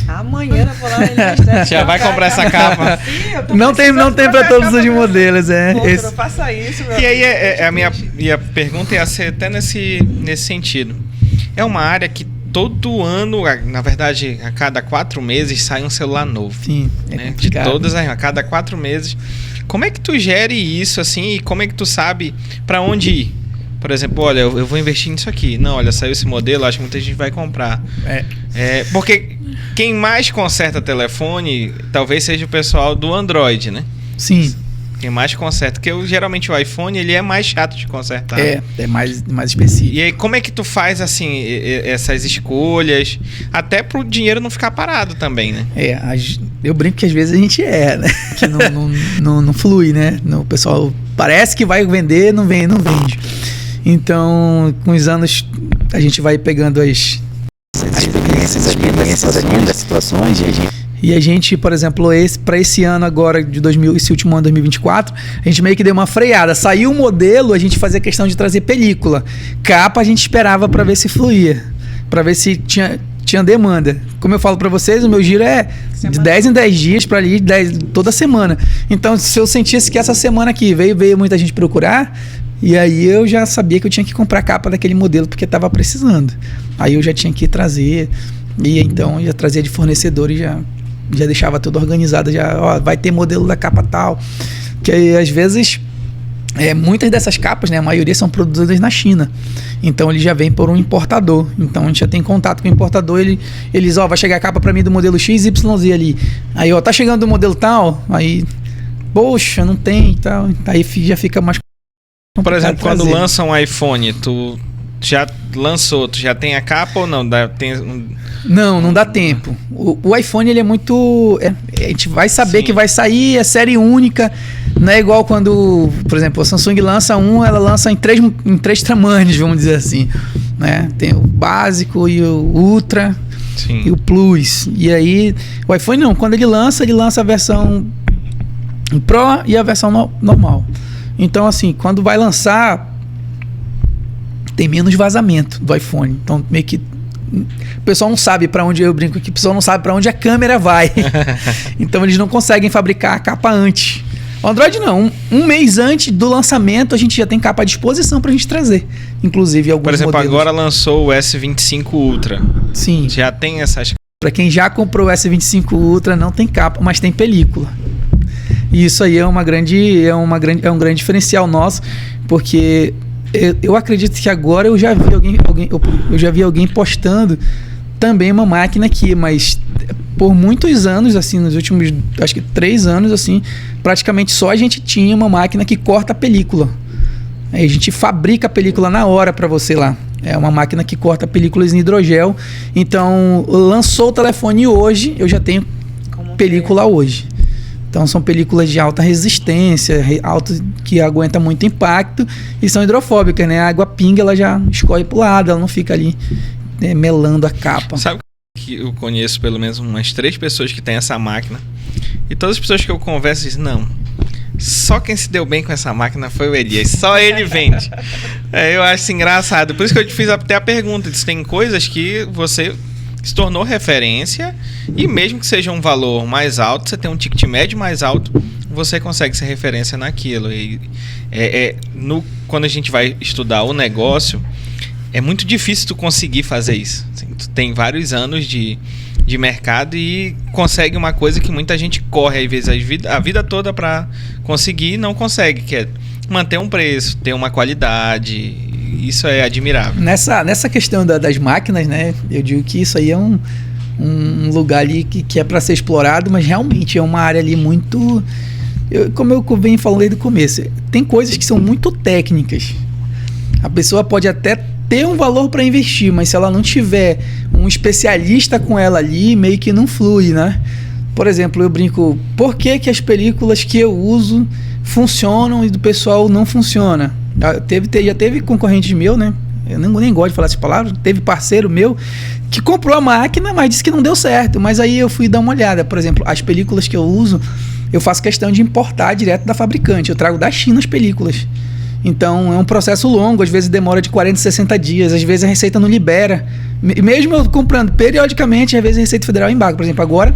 Amanhã eu vou lá na já vai comprar essa capa. Sim, não tem para todos os modelos, Não faça isso, meu E aí a minha pergunta ia ser até nesse sentido. É uma área que todo ano, na verdade, a cada 4 meses sai um celular novo. Sim, né? De todas, a cada 4 meses. Como é que tu gere isso assim e como é que tu sabe para onde ir? Por exemplo, olha, eu vou investir nisso aqui. Não, olha, saiu esse modelo, acho que muita gente vai comprar. Porque quem mais conserta telefone talvez seja o pessoal do Android, né? Sim. Quem mais conserta. Porque geralmente o iPhone, ele é mais chato de consertar. É mais específico. E aí, como é que tu faz, assim, essas escolhas? Até pro dinheiro não ficar parado também, né? Eu brinco que às vezes a gente né? Que não flui, né? O pessoal parece que vai vender, não vende. Então, com os anos, a gente vai pegando as experiências ali, das situações. E a gente, por exemplo, para esse ano agora, esse último ano, 2024, a gente meio que deu uma freada. Saiu o modelo, a gente fazia questão de trazer película. Capa a gente esperava para ver se fluía, para ver se tinha demanda. Como eu falo para vocês, o meu giro é de 10 em 10 dias para ali, toda semana. Então, se eu sentisse que essa semana aqui veio muita gente procurar, e aí eu já sabia que eu tinha que comprar capa daquele modelo, porque estava precisando. Aí eu já tinha que trazer, e então eu já trazia de fornecedor e já deixava tudo organizado, vai ter modelo da capa tal. Que aí, às vezes, muitas dessas capas, né, a maioria são produzidas na China. Então ele já vem por um importador. Então a gente já tem contato com o importador, eles, vai chegar a capa para mim do modelo XYZ ali. Aí, tá chegando do modelo tal, aí, poxa, não tem e tal. Aí já fica mais complicado. Por exemplo, quando lança um iPhone, tu já lançou, tu já tem a capa ou não? Não dá tempo. O iPhone, ele é muito... a gente vai saber Sim. que vai sair, é série única. Não é igual quando, por exemplo, a Samsung lança ela lança em três tamanhos, vamos dizer assim. Né? Tem o básico e o Ultra Sim. e o Plus. E aí, o iPhone não. Quando ele lança a versão Pro e a versão normal. Então, assim, quando vai lançar, tem menos vazamento do iPhone. Então, meio que o pessoal não sabe para onde, eu brinco que o pessoal não sabe para onde a câmera vai. Então eles não conseguem fabricar a capa antes. O Android não. Um mês antes do lançamento a gente já tem capa à disposição pra gente trazer. Inclusive alguns modelos. Por exemplo, agora lançou o S25 Ultra. Sim. Já tem essas... Para quem já comprou o S25 Ultra não tem capa, mas tem película. E isso aí é um grande diferencial nosso, porque eu acredito que agora eu já vi alguém postando também uma máquina aqui, mas por muitos anos, assim, nos últimos, acho que 3 anos, assim, praticamente só a gente tinha uma máquina que corta a película. Aí a gente fabrica a película na hora para você lá. É uma máquina que corta películas em hidrogel. Então, lançou o telefone hoje, eu já tenho película hoje. Então são películas de alta resistência, que aguenta muito impacto e são hidrofóbicas, né? A água pinga, ela já escorre pro lado, ela não fica ali melando a capa. Sabe que eu conheço pelo menos umas 3 pessoas que têm essa máquina e todas as pessoas que eu converso dizem, não, só quem se deu bem com essa máquina foi o Elias, só ele vende. Eu acho engraçado, por isso que eu te fiz até a pergunta, tem coisas que você se tornou referência e mesmo que seja um valor mais alto, você tem um ticket médio mais alto, você consegue ser referência naquilo. E quando a gente vai estudar o negócio, é muito difícil tu conseguir fazer isso. Assim, tu tem vários anos de mercado e consegue uma coisa que muita gente corre às vezes a vida toda para conseguir e não consegue, que é manter um preço, ter uma qualidade. Isso é admirável. Nessa questão das máquinas, né? Eu digo que isso aí é um lugar ali que é para ser explorado, mas realmente é uma área ali muito... como eu venho falando desde o começo, tem coisas que são muito técnicas. A pessoa pode até ter um valor para investir, mas se ela não tiver um especialista com ela ali, meio que não flui, né? Por exemplo, eu brinco, por que as películas que eu uso funcionam e do pessoal não funciona? Já teve concorrente meu, né? Eu nem gosto de falar essas palavras. Teve parceiro meu que comprou a máquina, mas disse que não deu certo. Mas aí eu fui dar uma olhada. Por exemplo, as películas que eu uso, eu faço questão de importar direto da fabricante. Eu trago da China as películas. Então é um processo longo, às vezes demora de 40 a 60 dias, às vezes a Receita não libera. Mesmo eu comprando periodicamente, às vezes a Receita Federal embarga. Por exemplo, agora,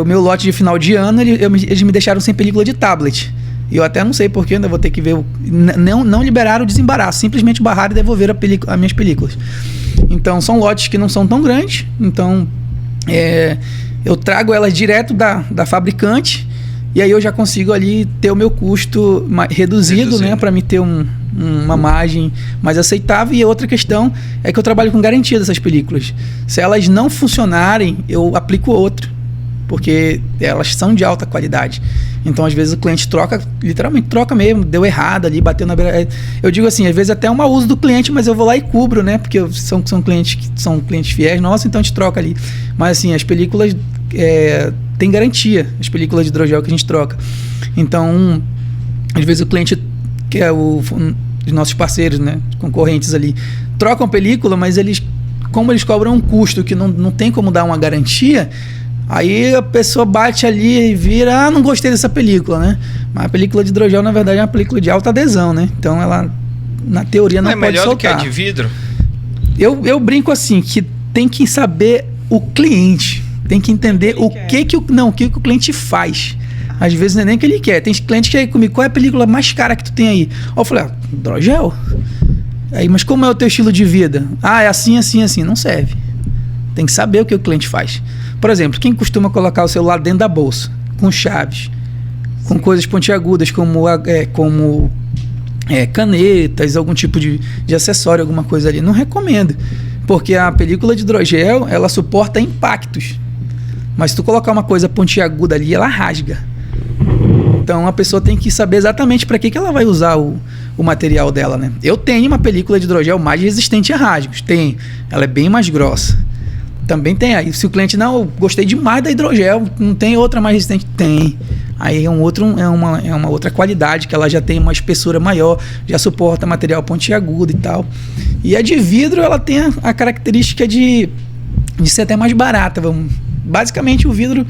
o meu lote de final de ano, eles me deixaram sem película de tablet. Eu até não sei porquê, ainda vou ter que ver. Não liberaram o desembaraço, simplesmente barraram e devolveram as minhas películas. Então são lotes que não são tão grandes. Então eu trago elas direto da fabricante e aí eu já consigo ali ter o meu custo reduzido, né, para me ter uma margem mais aceitável. E a outra questão é que eu trabalho com garantia dessas películas. Se elas não funcionarem, eu aplico outro. porque elas são de alta qualidade. Então, às vezes, o cliente troca, literalmente troca mesmo, deu errado ali, bateu na beira. Eu digo assim, às vezes até é um mau uso do cliente, mas eu vou lá e cubro, né? Porque são clientes que são clientes fiéis nossos, então a gente troca ali. Mas assim, as películas têm garantia, as películas de hidrogel que a gente troca. Então, às vezes o cliente, que é os nossos parceiros, né? Concorrentes ali, trocam película, mas como eles cobram um custo que não tem como dar uma garantia, aí a pessoa bate ali e vira, não gostei dessa película, né? Mas a película de hidrogel, na verdade, é uma película de alta adesão, né? Então ela, na teoria, não pode soltar. É melhor do que a de vidro? Eu brinco assim, que tem que saber o cliente, tem que entender o que o cliente faz. Às vezes não é nem o que ele quer. Tem cliente que aí comigo, qual é a película mais cara que tu tem aí? Eu falei, hidrogel? Aí, mas como é o teu estilo de vida? É assim, assim, assim. Não serve. Tem que saber o que o cliente faz. Por exemplo, quem costuma colocar o celular dentro da bolsa, com chaves, com coisas pontiagudas, como canetas, algum tipo de acessório, alguma coisa ali, não recomendo. Porque a película de hidrogel, ela suporta impactos. Mas se tu colocar uma coisa pontiaguda ali, ela rasga. Então a pessoa tem que saber exatamente para que ela vai usar o material dela, né? Eu tenho uma película de hidrogel mais resistente a rasgos. Tem. Ela é bem mais grossa. Também tem. Aí se o cliente, não, eu gostei demais da hidrogel, não tem outra mais resistente? Tem. Aí é uma outra qualidade, que ela já tem uma espessura maior, já suporta material pontiagudo e tal. E a de vidro, ela tem a característica de ser até mais barata. Basicamente, o vidro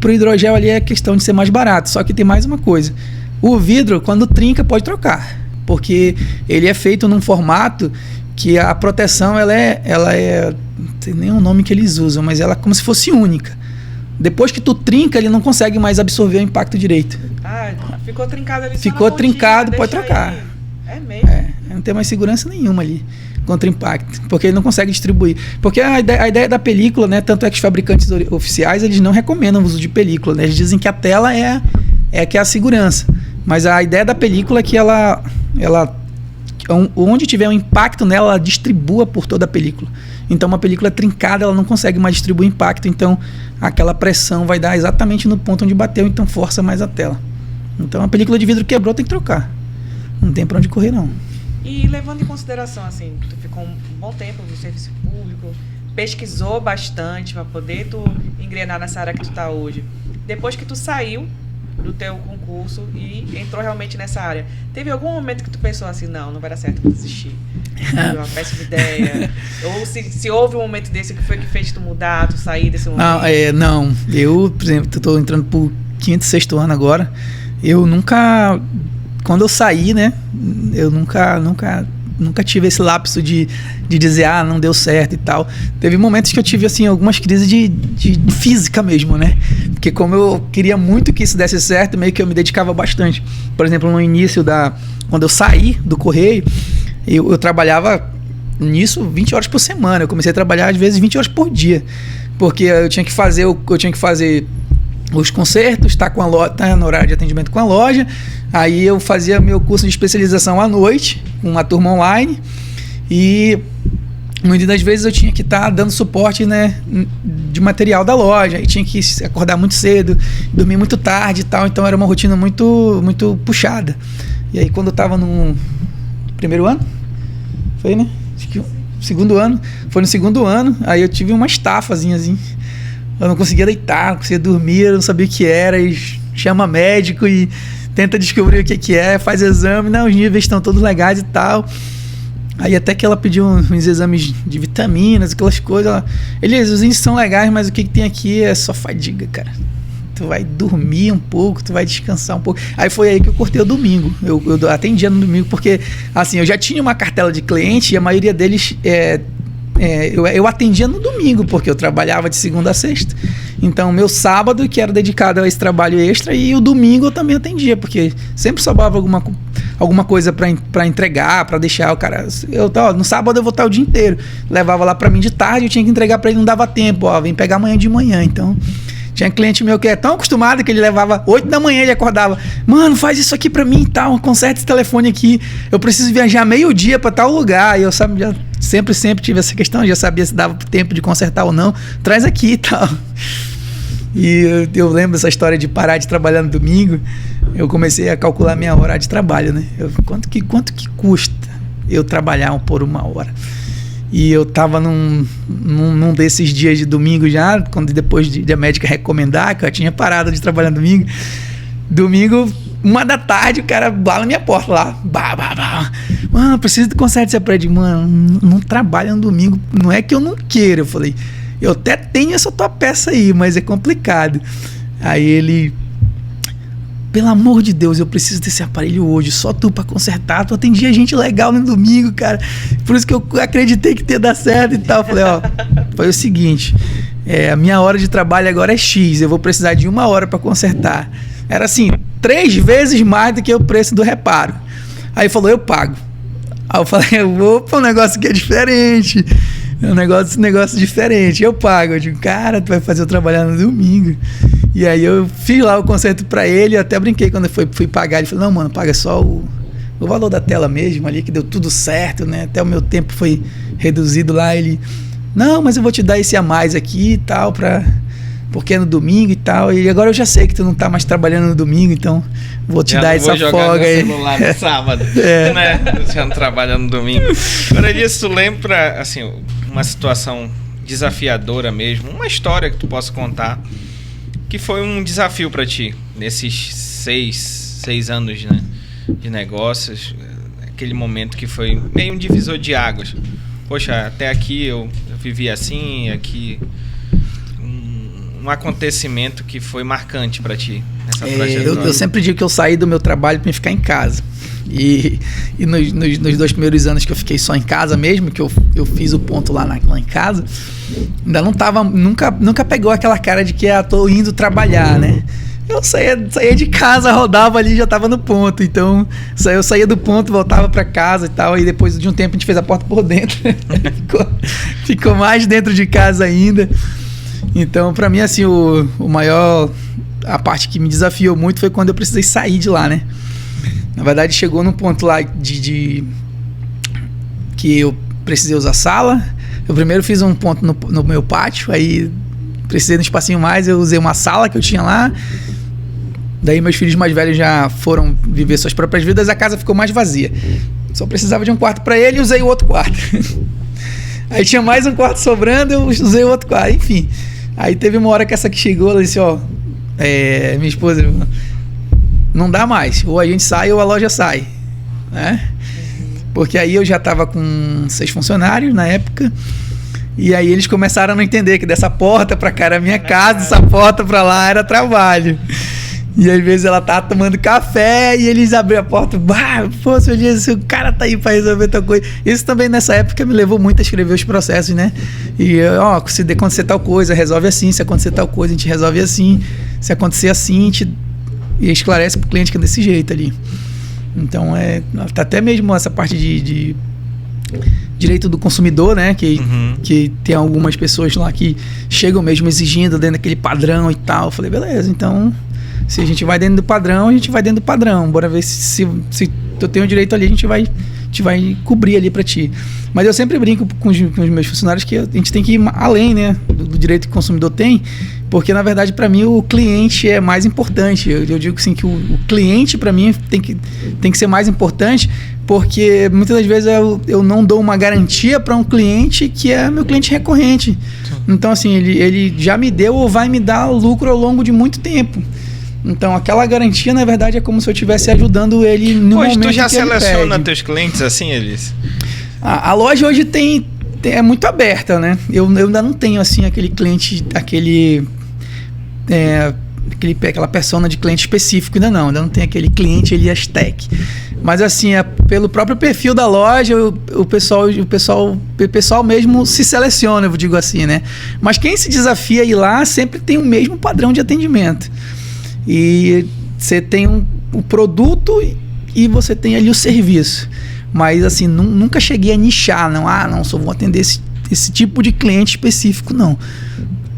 pro hidrogel ali é questão de ser mais barato. Só que tem mais uma coisa. O vidro, quando trinca, pode trocar. Porque ele é feito num formato que a proteção, ela é não sei nem o nome que eles usam, mas ela é como se fosse única. Depois que tu trinca, ele não consegue mais absorver o impacto direito. Ficou trincado ali. Ficou trincado, pode trocar. Aí. É mesmo? Não tem mais segurança nenhuma ali contra impacto, porque ele não consegue distribuir. Porque a ideia da película, né, tanto é que os fabricantes oficiais, eles não recomendam o uso de película, né? Eles dizem que a tela que é a segurança. Mas a ideia da película é que ela onde tiver um impacto nela, ela distribua por toda a película. Então uma película trincada, ela não consegue mais distribuir impacto, então aquela pressão vai dar exatamente no ponto onde bateu, então força mais a tela. Então a película de vidro quebrou, tem que trocar. Não tem pra onde correr, não. E levando em consideração, assim, tu ficou um bom tempo no serviço público, pesquisou bastante para poder tu engrenar nessa área que tu tá hoje. Depois que tu saiu do teu concurso e entrou realmente nessa área, teve algum momento que tu pensou assim, não vai dar certo, vou desistir? Foi uma péssima ideia. Ou se houve um momento desse, que foi que fez tu mudar, tu sair desse momento? Não. Eu, por exemplo, tô entrando pro 5º, 6º ano agora. Eu nunca... Quando eu saí, né? Eu nunca tive esse lapso de dizer, não deu certo e tal. Teve momentos que eu tive, assim, algumas crises de física mesmo, né? Porque como eu queria muito que isso desse certo, meio que eu me dedicava bastante. Por exemplo, no início quando eu saí do Correio, eu trabalhava nisso 20 horas por semana. Eu comecei a trabalhar, às vezes, 20 horas por dia. Porque eu tinha que fazer os concertos, tá no horário de atendimento com a loja. Aí eu fazia meu curso de especialização à noite, com uma turma online, e muitas das vezes eu tinha que estar dando suporte, né, de material da loja, e tinha que acordar muito cedo, dormir muito tarde e tal, então era uma rotina muito, muito puxada. E aí quando eu estava no primeiro ano, foi, né? Acho que segundo ano, foi no segundo ano, aí eu tive uma estafazinha assim. Eu não conseguia deitar, não conseguia dormir, eu não sabia o que era, e chama médico e tenta descobrir o que é, faz exame, os níveis estão todos legais e tal. Aí até que ela pediu uns exames de vitaminas, aquelas coisas. Os índices são legais, mas o que tem aqui é só fadiga, cara. Tu vai dormir um pouco, tu vai descansar um pouco. Aí foi aí que eu cortei o domingo. Eu atendia no domingo, porque assim, eu já tinha uma cartela de cliente e a maioria deles... eu atendia no domingo, porque eu trabalhava de segunda a sexta. Então, meu sábado, que era dedicado a esse trabalho extra, e o domingo eu também atendia, porque sempre sobrava alguma coisa para entregar, para deixar o cara... no sábado eu vou estar o dia inteiro. Levava lá para mim de tarde, eu tinha que entregar para ele, não dava tempo. Vem pegar amanhã de manhã. Então, tinha cliente meu que é tão acostumado que ele levava 8 da manhã, ele acordava, mano, faz isso aqui para mim e tal, conserta esse telefone aqui, eu preciso viajar meio-dia para tal lugar. E eu sempre tive essa questão, já sabia se dava tempo de consertar ou não, traz aqui e tal. E eu lembro essa história de parar de trabalhar no domingo. Eu comecei a calcular minha hora de trabalho, né? Quanto que custa eu trabalhar por 1 hora? E eu tava num desses dias de domingo já, quando depois de a médica recomendar, que eu tinha parado de trabalhar no domingo. Domingo, 1h da tarde, o cara bala na minha porta lá. Mano, preciso de conserto esse prédio. Mano, não trabalha no domingo. Não é que eu não queira. Eu falei, eu até tenho essa tua peça aí, mas é complicado. Aí ele... Pelo amor de Deus, eu preciso desse aparelho hoje, só tu pra consertar. Tu atendia gente legal no domingo, cara. Por isso que eu acreditei que ia dar certo e tal. Eu falei, foi o seguinte, a minha hora de trabalho agora é X, eu vou precisar de 1 hora pra consertar. Era assim, 3 vezes mais do que o preço do reparo. Aí ele falou, eu pago. Aí eu falei, opa, o negócio aqui é diferente. É um negócio diferente, eu pago. Eu digo, cara, tu vai fazer eu trabalhar no domingo. E aí eu fiz lá o conserto pra ele, eu até brinquei quando eu fui pagar. Ele falou, não, mano, paga só o valor da tela mesmo ali, que deu tudo certo, né? Até o meu tempo foi reduzido lá. Ele, não, mas eu vou te dar esse a mais aqui e tal, porque é no domingo e tal. E agora eu já sei que tu não tá mais trabalhando no domingo, então vou te dar essa folga aí. Vou jogar no celular no sábado, né? Você não trabalha no domingo. Agora, Elias, tu lembra, assim, uma situação desafiadora mesmo, uma história que tu possa contar, que foi um desafio para ti nesses 6 anos, né, de negócios, aquele momento que foi meio um divisor de águas. Poxa, até aqui eu vivi assim, aqui um acontecimento que foi marcante para ti nessa trajetória. Eu sempre digo que eu saí do meu trabalho para ficar em casa. E nos 2 primeiros anos que eu fiquei só em casa mesmo, que eu fiz o ponto lá em casa, ainda não tava, nunca pegou aquela cara de que tô indo trabalhar, né? Eu saía de casa, rodava ali e já tava no ponto. Então, eu saía do ponto, voltava para casa e tal. E depois de um tempo a gente fez a porta por dentro. ficou mais dentro de casa ainda. Então, para mim, assim, a parte que me desafiou muito foi quando eu precisei sair de lá, né? Na verdade, chegou num ponto lá que eu precisei usar sala. Eu primeiro fiz um ponto no meu pátio, aí precisei de um espacinho mais, eu usei uma sala que eu tinha lá. Daí meus filhos mais velhos já foram viver suas próprias vidas, a casa ficou mais vazia. Só precisava de um quarto para ele e usei o outro quarto. Aí tinha mais um quarto sobrando, eu usei o outro quarto, enfim. Aí teve uma hora que essa que chegou, ela disse, minha esposa... Não dá mais, ou a gente sai ou a loja sai, né? Porque aí eu já estava com 6 funcionários na época, e aí eles começaram a não entender que dessa porta para cá era minha casa, dessa porta para lá era trabalho. E às vezes ela tá tomando café e eles abriram a porta, pô, seu Jesus, o cara tá aí para resolver tal coisa. Isso também nessa época me levou muito a escrever os processos, né? E se acontecer tal coisa, resolve assim, se acontecer tal coisa, a gente resolve assim, se acontecer assim, a gente... E esclarece para o cliente que é desse jeito ali. Então, até mesmo essa parte de direito do consumidor, né? Que tem algumas pessoas lá que chegam mesmo exigindo dentro daquele padrão e tal. Eu falei, beleza, então, se a gente vai dentro do padrão, a gente vai dentro do padrão. Bora ver se eu tenho direito ali, a gente vai cobrir ali para ti. Mas eu sempre brinco com os meus funcionários que a gente tem que ir além, né? Do direito que o consumidor tem. Porque, na verdade, para mim, o cliente é mais importante. Eu digo assim, que o cliente, para mim, tem que ser mais importante, porque muitas das vezes eu não dou uma garantia para um cliente que é meu cliente recorrente. Então, assim, ele já me deu ou vai me dar lucro ao longo de muito tempo. Então, aquela garantia, na verdade, é como se eu estivesse ajudando ele no momento que ele pede. Tu já seleciona teus clientes assim, Elis? A loja hoje é muito aberta, né? Eu ainda não tenho, assim, aquele cliente, aquela persona de cliente específico, ainda não tem aquele cliente Elias Tech. Mas assim, pelo próprio perfil da loja, o pessoal mesmo se seleciona, eu digo assim, né? Mas quem se desafia a ir lá sempre tem o mesmo padrão de atendimento. E você tem o produto e você tem ali o serviço. Mas assim, nunca cheguei a nichar, não, só vou atender esse tipo de cliente específico, não.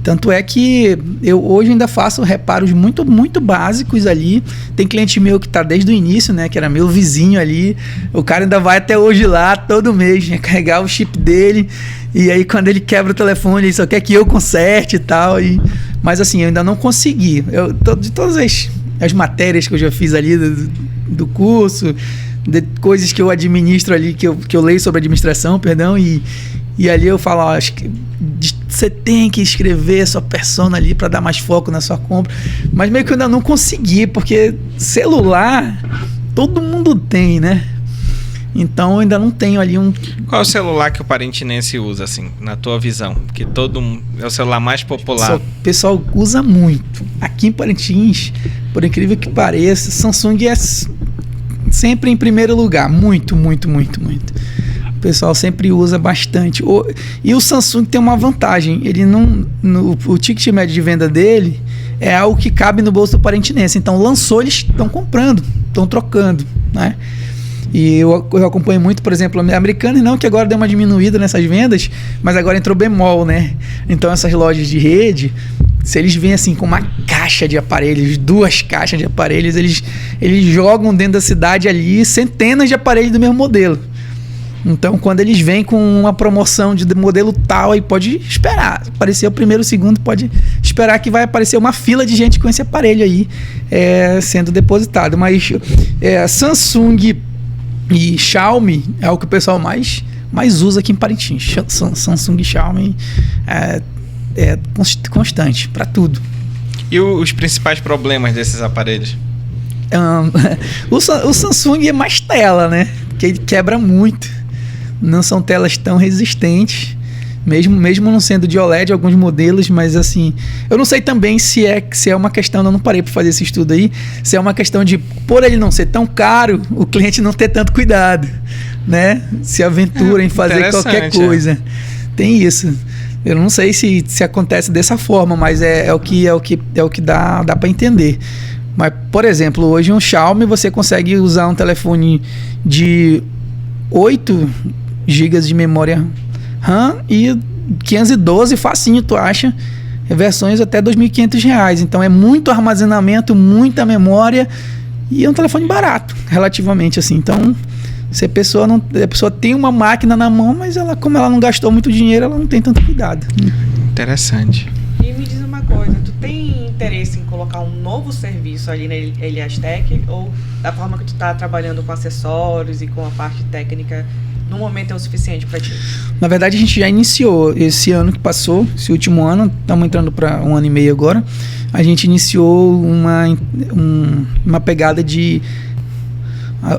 Tanto é que eu hoje ainda faço reparos muito, muito básicos ali. Tem cliente meu que está desde o início, né? Que era meu vizinho ali. O cara ainda vai até hoje lá, todo mês, né, carregar o chip dele. E aí quando ele quebra o telefone, ele só quer que eu conserte e tal. Mas assim, eu ainda não consegui. De todas as matérias que eu já fiz ali do curso, de coisas que eu administro ali, que eu leio sobre administração, perdão, e ali eu falo, ó, acho que você tem que escrever a sua persona ali para dar mais foco na sua compra. Mas meio que eu ainda não consegui, porque celular todo mundo tem, né? Então eu ainda não tenho ali um... Qual é o celular que o parentinense usa, assim, na tua visão? Que é o celular mais popular. O pessoal usa muito. Aqui em Parintins, por incrível que pareça, Samsung é sempre em primeiro lugar. Muito, muito, muito, muito. O pessoal sempre usa bastante. E o Samsung tem uma vantagem. Ele não... o ticket médio de venda dele é algo que cabe no bolso do parentinense. Então lançou, eles estão comprando, estão trocando, né? E eu acompanho muito, por exemplo, a Americana, e não que agora deu uma diminuída nessas vendas, mas agora entrou bemol, né? Então essas lojas de rede, se eles vêm assim com uma caixa de aparelhos, 2 caixas de aparelhos, eles jogam dentro da cidade ali centenas de aparelhos do mesmo modelo. Então quando eles vêm com uma promoção de modelo tal, aí pode esperar, aparecer o primeiro, o segundo, pode esperar que vai aparecer uma fila de gente com esse aparelho aí sendo depositado. Mas Samsung e Xiaomi é o que o pessoal mais usa aqui em Parintins. Samsung e Xiaomi é constante para tudo. E os principais problemas desses aparelhos? O Samsung é mais tela, né? Porque ele quebra muito. Não são telas tão resistentes. Mesmo não sendo de OLED alguns modelos, mas assim, eu não sei também se é uma questão, eu não parei para fazer esse estudo aí, se é uma questão de, por ele não ser tão caro, o cliente não ter tanto cuidado, né? Se aventura em fazer qualquer coisa. Tem isso. Eu não sei se acontece dessa forma, mas é o que dá para entender. Mas, por exemplo, hoje um Xiaomi você consegue usar um telefone de 8 GB de memória RAM e 512 facinho, tu acha? Versões até R$2.500. Então é muito armazenamento, muita memória e é um telefone barato, relativamente assim. Então, se a pessoa tem uma máquina na mão, mas como ela não gastou muito dinheiro, ela não tem tanto cuidado. Interessante. E me diz uma coisa, tu tem interesse em colocar um novo serviço ali na Elias Tech, ou da forma que tu tá trabalhando com acessórios e com a parte técnica, no momento é o suficiente para ti? Na verdade, a gente já iniciou esse ano que passou, esse último ano, estamos entrando para 1 ano e meio agora, a gente iniciou uma pegada de...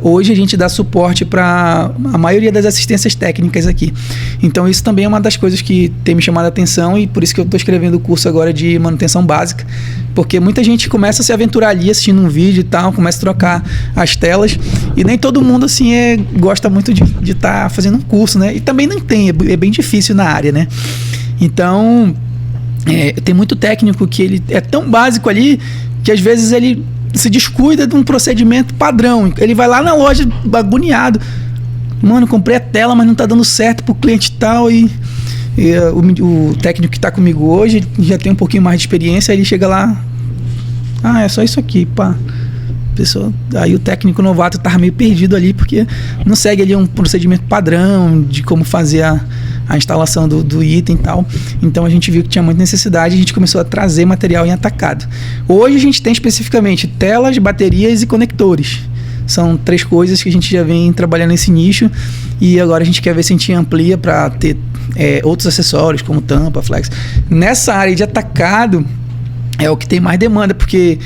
Hoje a gente dá suporte para a maioria das assistências técnicas aqui. Então isso também é uma das coisas que tem me chamado a atenção, e por isso que eu estou escrevendo o curso agora de manutenção básica, porque muita gente começa a se aventurar ali assistindo um vídeo e tal, começa a trocar as telas, e nem todo mundo assim gosta muito de estar fazendo um curso, né? E também não tem, é bem difícil na área, né? Então tem muito técnico que ele é tão básico ali que às vezes ele se descuida de um procedimento padrão. Ele vai lá na loja agoniado. Mano, comprei a tela, mas não tá dando certo pro cliente tal. E o técnico que tá comigo hoje já tem um pouquinho mais de experiência. Aí ele chega lá, é só isso aqui, pá. Aí o técnico novato tava meio perdido ali, porque não segue ali um procedimento padrão de como fazer a instalação do item e tal. Então a gente viu que tinha muita necessidade e a gente começou a trazer material em atacado. Hoje a gente tem especificamente telas, baterias e conectores. São 3 coisas que a gente já vem trabalhando nesse nicho, e agora a gente quer ver se a gente amplia para ter outros acessórios como tampa, flex. Nessa área de atacado é o que tem mais demanda, porque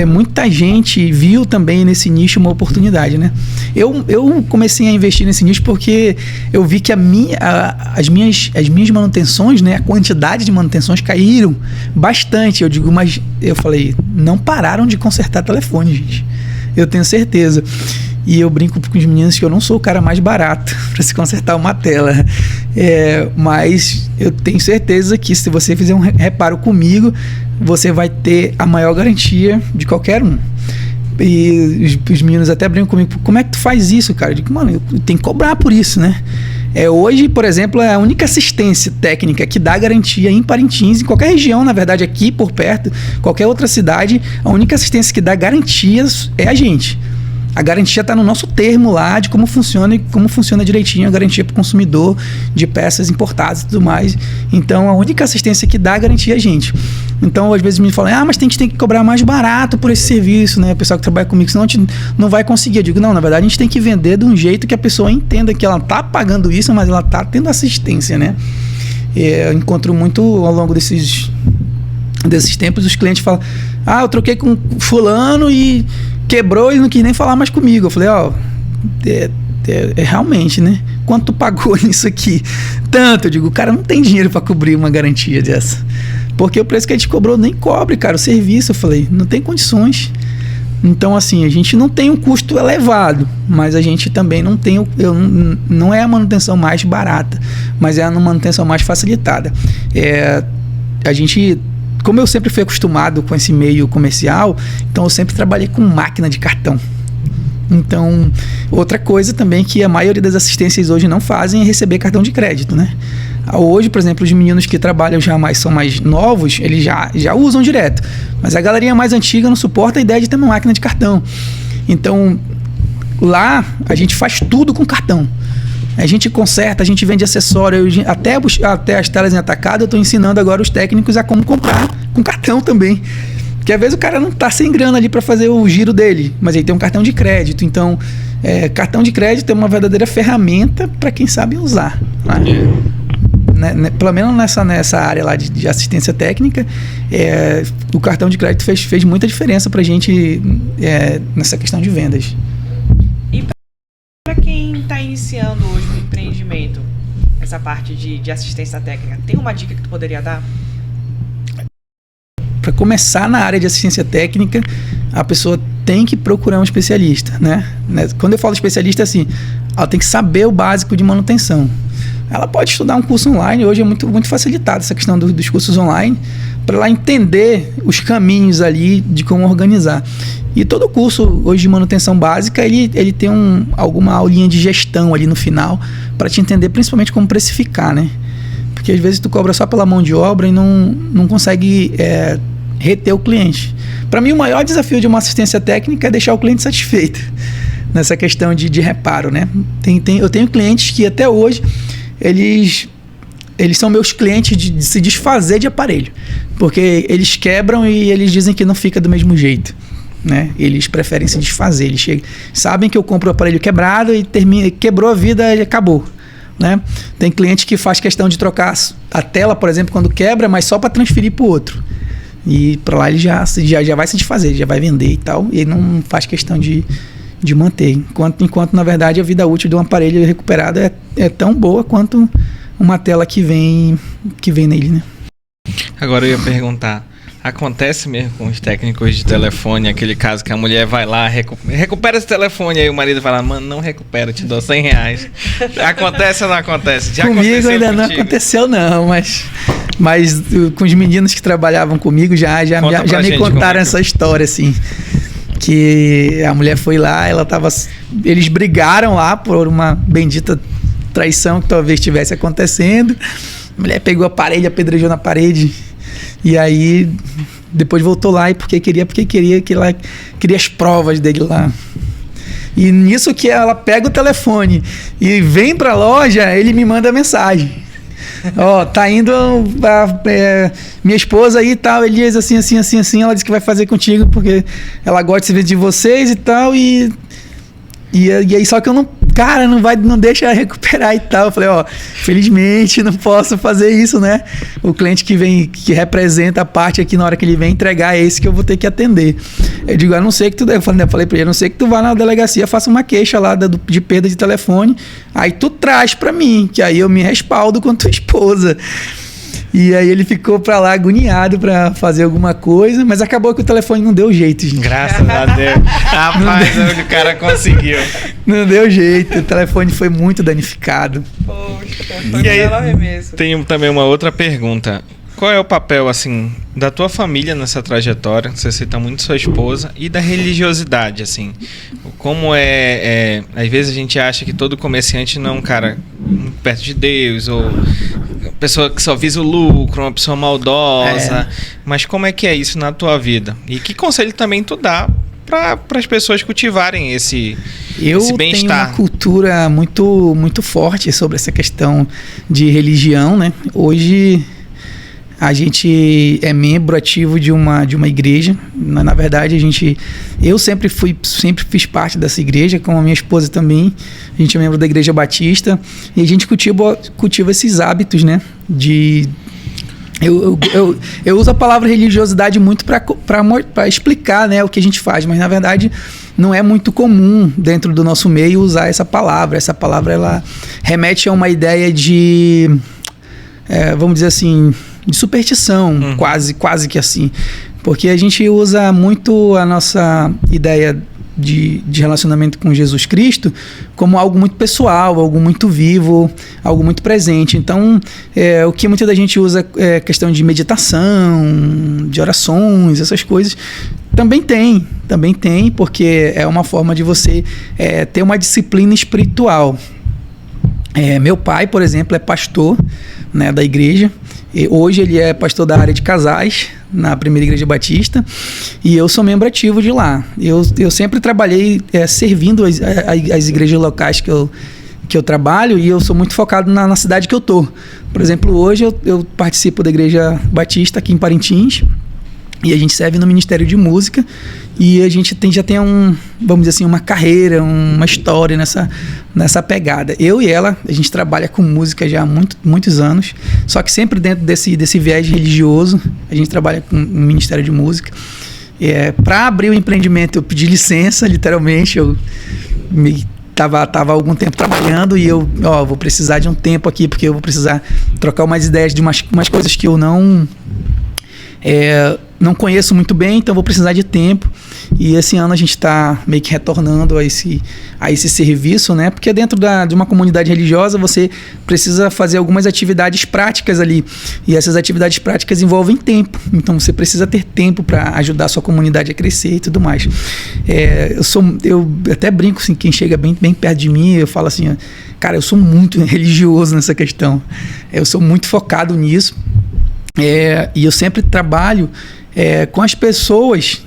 muita gente viu também nesse nicho uma oportunidade, né? Eu comecei a investir nesse nicho porque eu vi que as minhas manutenções, né, a quantidade de manutenções caíram bastante. Mas eu falei, não pararam de consertar telefone, gente. Eu tenho certeza. E eu brinco com os meninos que eu não sou o cara mais barato para se consertar uma tela. Mas eu tenho certeza que se você fizer um reparo comigo, você vai ter a maior garantia de qualquer um. E os meninos até brincam comigo, como é que tu faz isso, cara? Eu digo, mano, eu tenho que cobrar por isso, né? Hoje, por exemplo, é a única assistência técnica que dá garantia em Parintins, em qualquer região, na verdade, aqui por perto, qualquer outra cidade, a única assistência que dá garantias é a gente. A garantia está no nosso termo lá de como funciona e como funciona direitinho a garantia para o consumidor de peças importadas e tudo mais. Então, a única assistência que dá garantia é a gente. Então, às vezes me falam, mas a gente tem que cobrar mais barato por esse serviço, né? O pessoal que trabalha comigo, senão a gente não vai conseguir. Eu digo, não, na verdade a gente tem que vender de um jeito que a pessoa entenda que ela tá pagando isso, mas ela tá tendo assistência, né? Eu encontro muito ao longo desses tempos, os clientes falam, eu troquei com fulano e quebrou e não quis nem falar mais comigo. Eu falei, realmente, né? Quanto tu pagou nisso aqui? Tanto, eu digo, o cara não tem dinheiro para cobrir uma garantia dessa. Porque o preço que a gente cobrou nem cobre, cara, o serviço. Eu falei, não tem condições. Então, assim, a gente não tem um custo elevado, mas a gente também não tem, não é a manutenção mais barata, mas é a manutenção mais facilitada. A gente, como eu sempre fui acostumado com esse meio comercial, então eu sempre trabalhei com máquina de cartão. Então, outra coisa também que a maioria das assistências hoje não fazem é receber cartão de crédito, né? Hoje, por exemplo, os meninos que trabalham são mais novos, eles já usam direto. Mas a galerinha mais antiga não suporta a ideia de ter uma máquina de cartão. Então, lá a gente faz tudo com cartão. A gente conserta, a gente vende acessório, até as telas em atacado. Eu estou ensinando agora os técnicos a como comprar com cartão também. Porque às vezes o cara não está sem grana ali para fazer o giro dele, mas ele tem um cartão de crédito. Então, cartão de crédito é uma verdadeira ferramenta para quem sabe usar. Né? Pelo menos nessa área lá de assistência técnica, o cartão de crédito fez muita diferença para a gente nessa questão de vendas. E para quem está iniciando hoje no empreendimento, essa parte de assistência técnica, tem uma dica que tu poderia dar? Para começar na área de assistência técnica, a pessoa tem que procurar um especialista, né? Quando eu falo especialista, assim, ela tem que saber o básico de manutenção. Ela pode estudar um curso online, hoje é muito, muito facilitado essa questão dos cursos online, para ela entender os caminhos ali de como organizar. E todo curso hoje de manutenção básica, ele tem alguma aulinha de gestão ali no final, para te entender principalmente como precificar, né? Porque às vezes tu cobra só pela mão de obra e não consegue reter o cliente. Para mim, o maior desafio de uma assistência técnica é deixar o cliente satisfeito nessa questão de reparo, né? Eu tenho clientes que até hoje eles são meus clientes de se desfazer de aparelho, porque eles quebram e eles dizem que não fica do mesmo jeito, né? Eles preferem se desfazer. Eles sabem que eu compro o aparelho quebrado e quebrou a vida, ele acabou. Né? Tem cliente que faz questão de trocar a tela, por exemplo, quando quebra, mas só para transferir para o outro. E para lá ele já vai se desfazer, já vai vender e tal, e ele não faz questão de manter. Enquanto, na verdade, a vida útil de um aparelho recuperado é tão boa quanto uma tela que vem nele, né? Agora eu ia perguntar, acontece mesmo com os técnicos de telefone, aquele caso que a mulher vai lá, recupera esse telefone, aí o marido vai lá, mano, não recupera, te dou R$100. Acontece ou não acontece? Já comigo ainda não aconteceu não, mas com os meninos que trabalhavam comigo já me contaram essa história, assim, que a mulher foi lá, eles brigaram lá por uma bendita traição que talvez estivesse acontecendo. A mulher pegou o aparelho, apedrejou na parede. E aí, depois voltou lá porque queria que ela queria as provas dele lá. E nisso que ela pega o telefone e vem pra loja, ele me manda mensagem. Tá indo minha esposa aí e tal, Elias, assim, ela disse que vai fazer contigo porque ela gosta de vocês e tal, e aí só que eu não deixa recuperar e tal. Eu falei, felizmente não posso fazer isso, né? O cliente que representa a parte aqui na hora que ele vem entregar é esse que eu vou ter que atender. Eu digo, eu falei pra ele, a não ser que tu vá na delegacia, faça uma queixa lá de perda de telefone, aí tu traz pra mim, que aí eu me respaldo com tua esposa. E aí ele ficou pra lá agoniado pra fazer alguma coisa, mas acabou que o telefone não deu jeito, gente. Graças a Deus. Rapaz, o cara conseguiu. Não deu jeito, o telefone foi muito danificado. Poxa, foi um belo arremesso. Tem também uma outra pergunta. Qual é o papel, assim, da tua família nessa trajetória? Você cita muito sua esposa. E da religiosidade, assim. Como às vezes a gente acha que todo comerciante não é um cara perto de Deus, ou uma pessoa que só visa o lucro, uma pessoa maldosa. Mas como é que é isso na tua vida? E que conselho também tu dá para as pessoas cultivarem esse bem-estar? Eu tenho uma cultura muito, muito forte sobre essa questão de religião, né? Hoje A gente é membro ativo de uma igreja. Na verdade, eu sempre fiz parte dessa igreja, como a minha esposa também. A gente é membro da Igreja Batista e a gente cultiva esses hábitos, né? Eu uso a palavra religiosidade muito para explicar, né, o que a gente faz, mas na verdade não é muito comum dentro do nosso meio usar essa palavra. Essa palavra ela remete a uma ideia de, vamos dizer assim, de superstição, quase que assim. Porque a gente usa muito a nossa ideia de relacionamento com Jesus Cristo como algo muito pessoal, algo muito vivo, algo muito presente. Então, o que muita da gente usa é questão de meditação, de orações, essas coisas. Também tem, porque é uma forma de você ter uma disciplina espiritual. Meu pai, por exemplo, é pastor, né, da igreja. E hoje ele é pastor da área de casais na Primeira Igreja Batista e eu sou membro ativo de lá. Eu sempre trabalhei servindo as igrejas locais que eu trabalho e eu sou muito focado na cidade que eu tô. Por exemplo, hoje eu participo da Igreja Batista aqui em Parintins e a gente serve no Ministério de Música e a gente já tem vamos dizer assim, uma carreira, uma história nessa pegada. Eu e ela, a gente trabalha com música já há muitos anos, só que sempre dentro desse viés religioso. A gente trabalha com o Ministério de Música. Para abrir o empreendimento, eu pedi licença, literalmente. Eu tava há algum tempo trabalhando e eu vou precisar de um tempo aqui, porque eu vou precisar trocar umas ideias de umas coisas que eu não conheço muito bem, então vou precisar de tempo. E esse ano a gente está meio que retornando a esse serviço, né? Porque dentro de uma comunidade religiosa você precisa fazer algumas atividades práticas ali. E essas atividades práticas envolvem tempo. Então você precisa ter tempo para ajudar a sua comunidade a crescer e tudo mais. Eu até brinco, assim, quem chega bem perto de mim, eu falo assim, cara, eu sou muito religioso nessa questão. Eu sou muito focado nisso. E eu sempre trabalho com as pessoas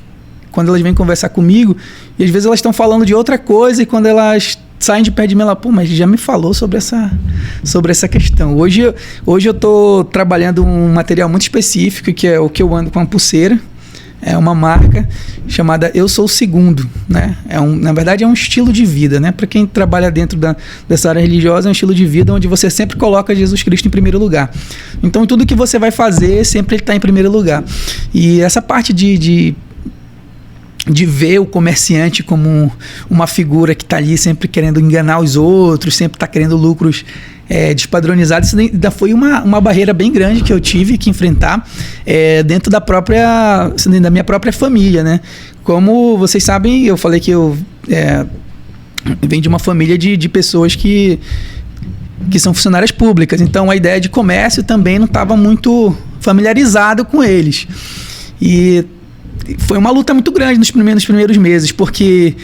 quando elas vêm conversar comigo e às vezes elas estão falando de outra coisa e quando elas saem de perto de mim, ela, mas já me falou sobre essa questão. Hoje eu estou trabalhando um material muito específico, que é o que eu ando com a pulseira. É uma marca chamada Eu Sou o Segundo, né? Na verdade é um estilo de vida, né? Para quem trabalha dentro dessa área religiosa, é um estilo de vida onde você sempre coloca Jesus Cristo em primeiro lugar. Então tudo que você vai fazer, sempre ele está em primeiro lugar. E essa parte de ver o comerciante como uma figura que está ali sempre querendo enganar os outros, sempre está querendo lucros despadronizados, isso ainda foi uma barreira bem grande que eu tive que enfrentar dentro da minha própria família, né? Como vocês sabem, eu falei que eu venho de uma família de pessoas que são funcionárias públicas, então a ideia de comércio também não estava muito familiarizado com eles. E foi uma luta muito grande nos primeiros meses, porque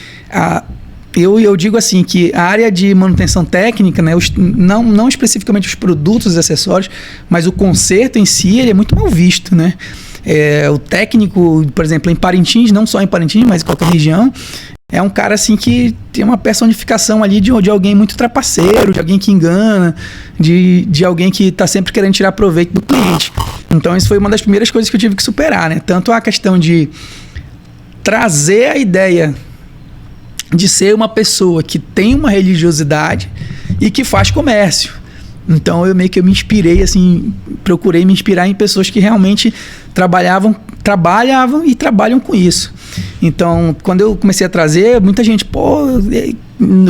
eu digo assim que a área de manutenção técnica, né, não especificamente os produtos, os acessórios, mas o conserto em si, ele é muito mal visto, né? O técnico, por exemplo, em Parintins, não só em Parintins, mas em qualquer região, é um cara assim que tem uma personificação ali de alguém muito trapaceiro, de alguém que engana, de alguém que está sempre querendo tirar proveito do cliente. Então isso foi uma das primeiras coisas que eu tive que superar, né? Tanto a questão de trazer a ideia de ser uma pessoa que tem uma religiosidade e que faz comércio. Então eu me inspirei, assim, procurei me inspirar em pessoas que realmente trabalhavam e trabalham com isso. Então, quando eu comecei a trazer, muita gente,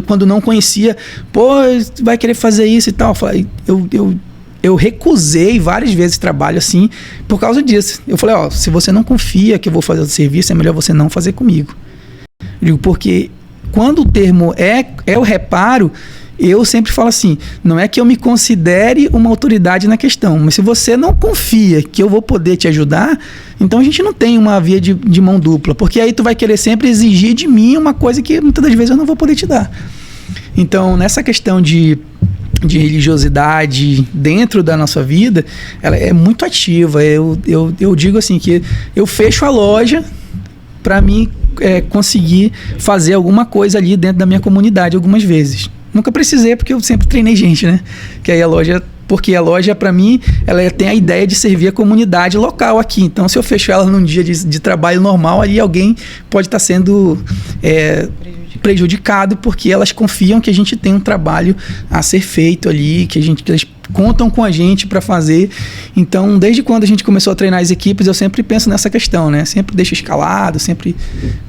quando não conhecia, vai querer fazer isso e tal. Eu recusei várias vezes trabalho assim por causa disso. Eu falei, se você não confia que eu vou fazer o serviço, é melhor você não fazer comigo. Eu digo, porque quando o termo é o reparo, eu sempre falo assim, não é que eu me considere uma autoridade na questão, mas se você não confia que eu vou poder te ajudar, então a gente não tem uma via de mão dupla, porque aí tu vai querer sempre exigir de mim uma coisa que muitas das vezes eu não vou poder te dar. Então, nessa questão de religiosidade dentro da nossa vida, ela é muito ativa. Eu digo assim que eu fecho a loja para mim conseguir fazer alguma coisa ali dentro da minha comunidade algumas vezes. Nunca precisei, porque eu sempre treinei gente, né? Que aí a loja porque a loja, para mim, ela tem a ideia de servir a comunidade local aqui. Então, se eu fecho ela num dia de trabalho normal, ali alguém pode estar sendo prejudicado, porque elas confiam que a gente tem um trabalho a ser feito ali, que eles contam com a gente para fazer. Então, desde quando a gente começou a treinar as equipes, eu sempre penso nessa questão, né? Sempre deixo escalado, sempre...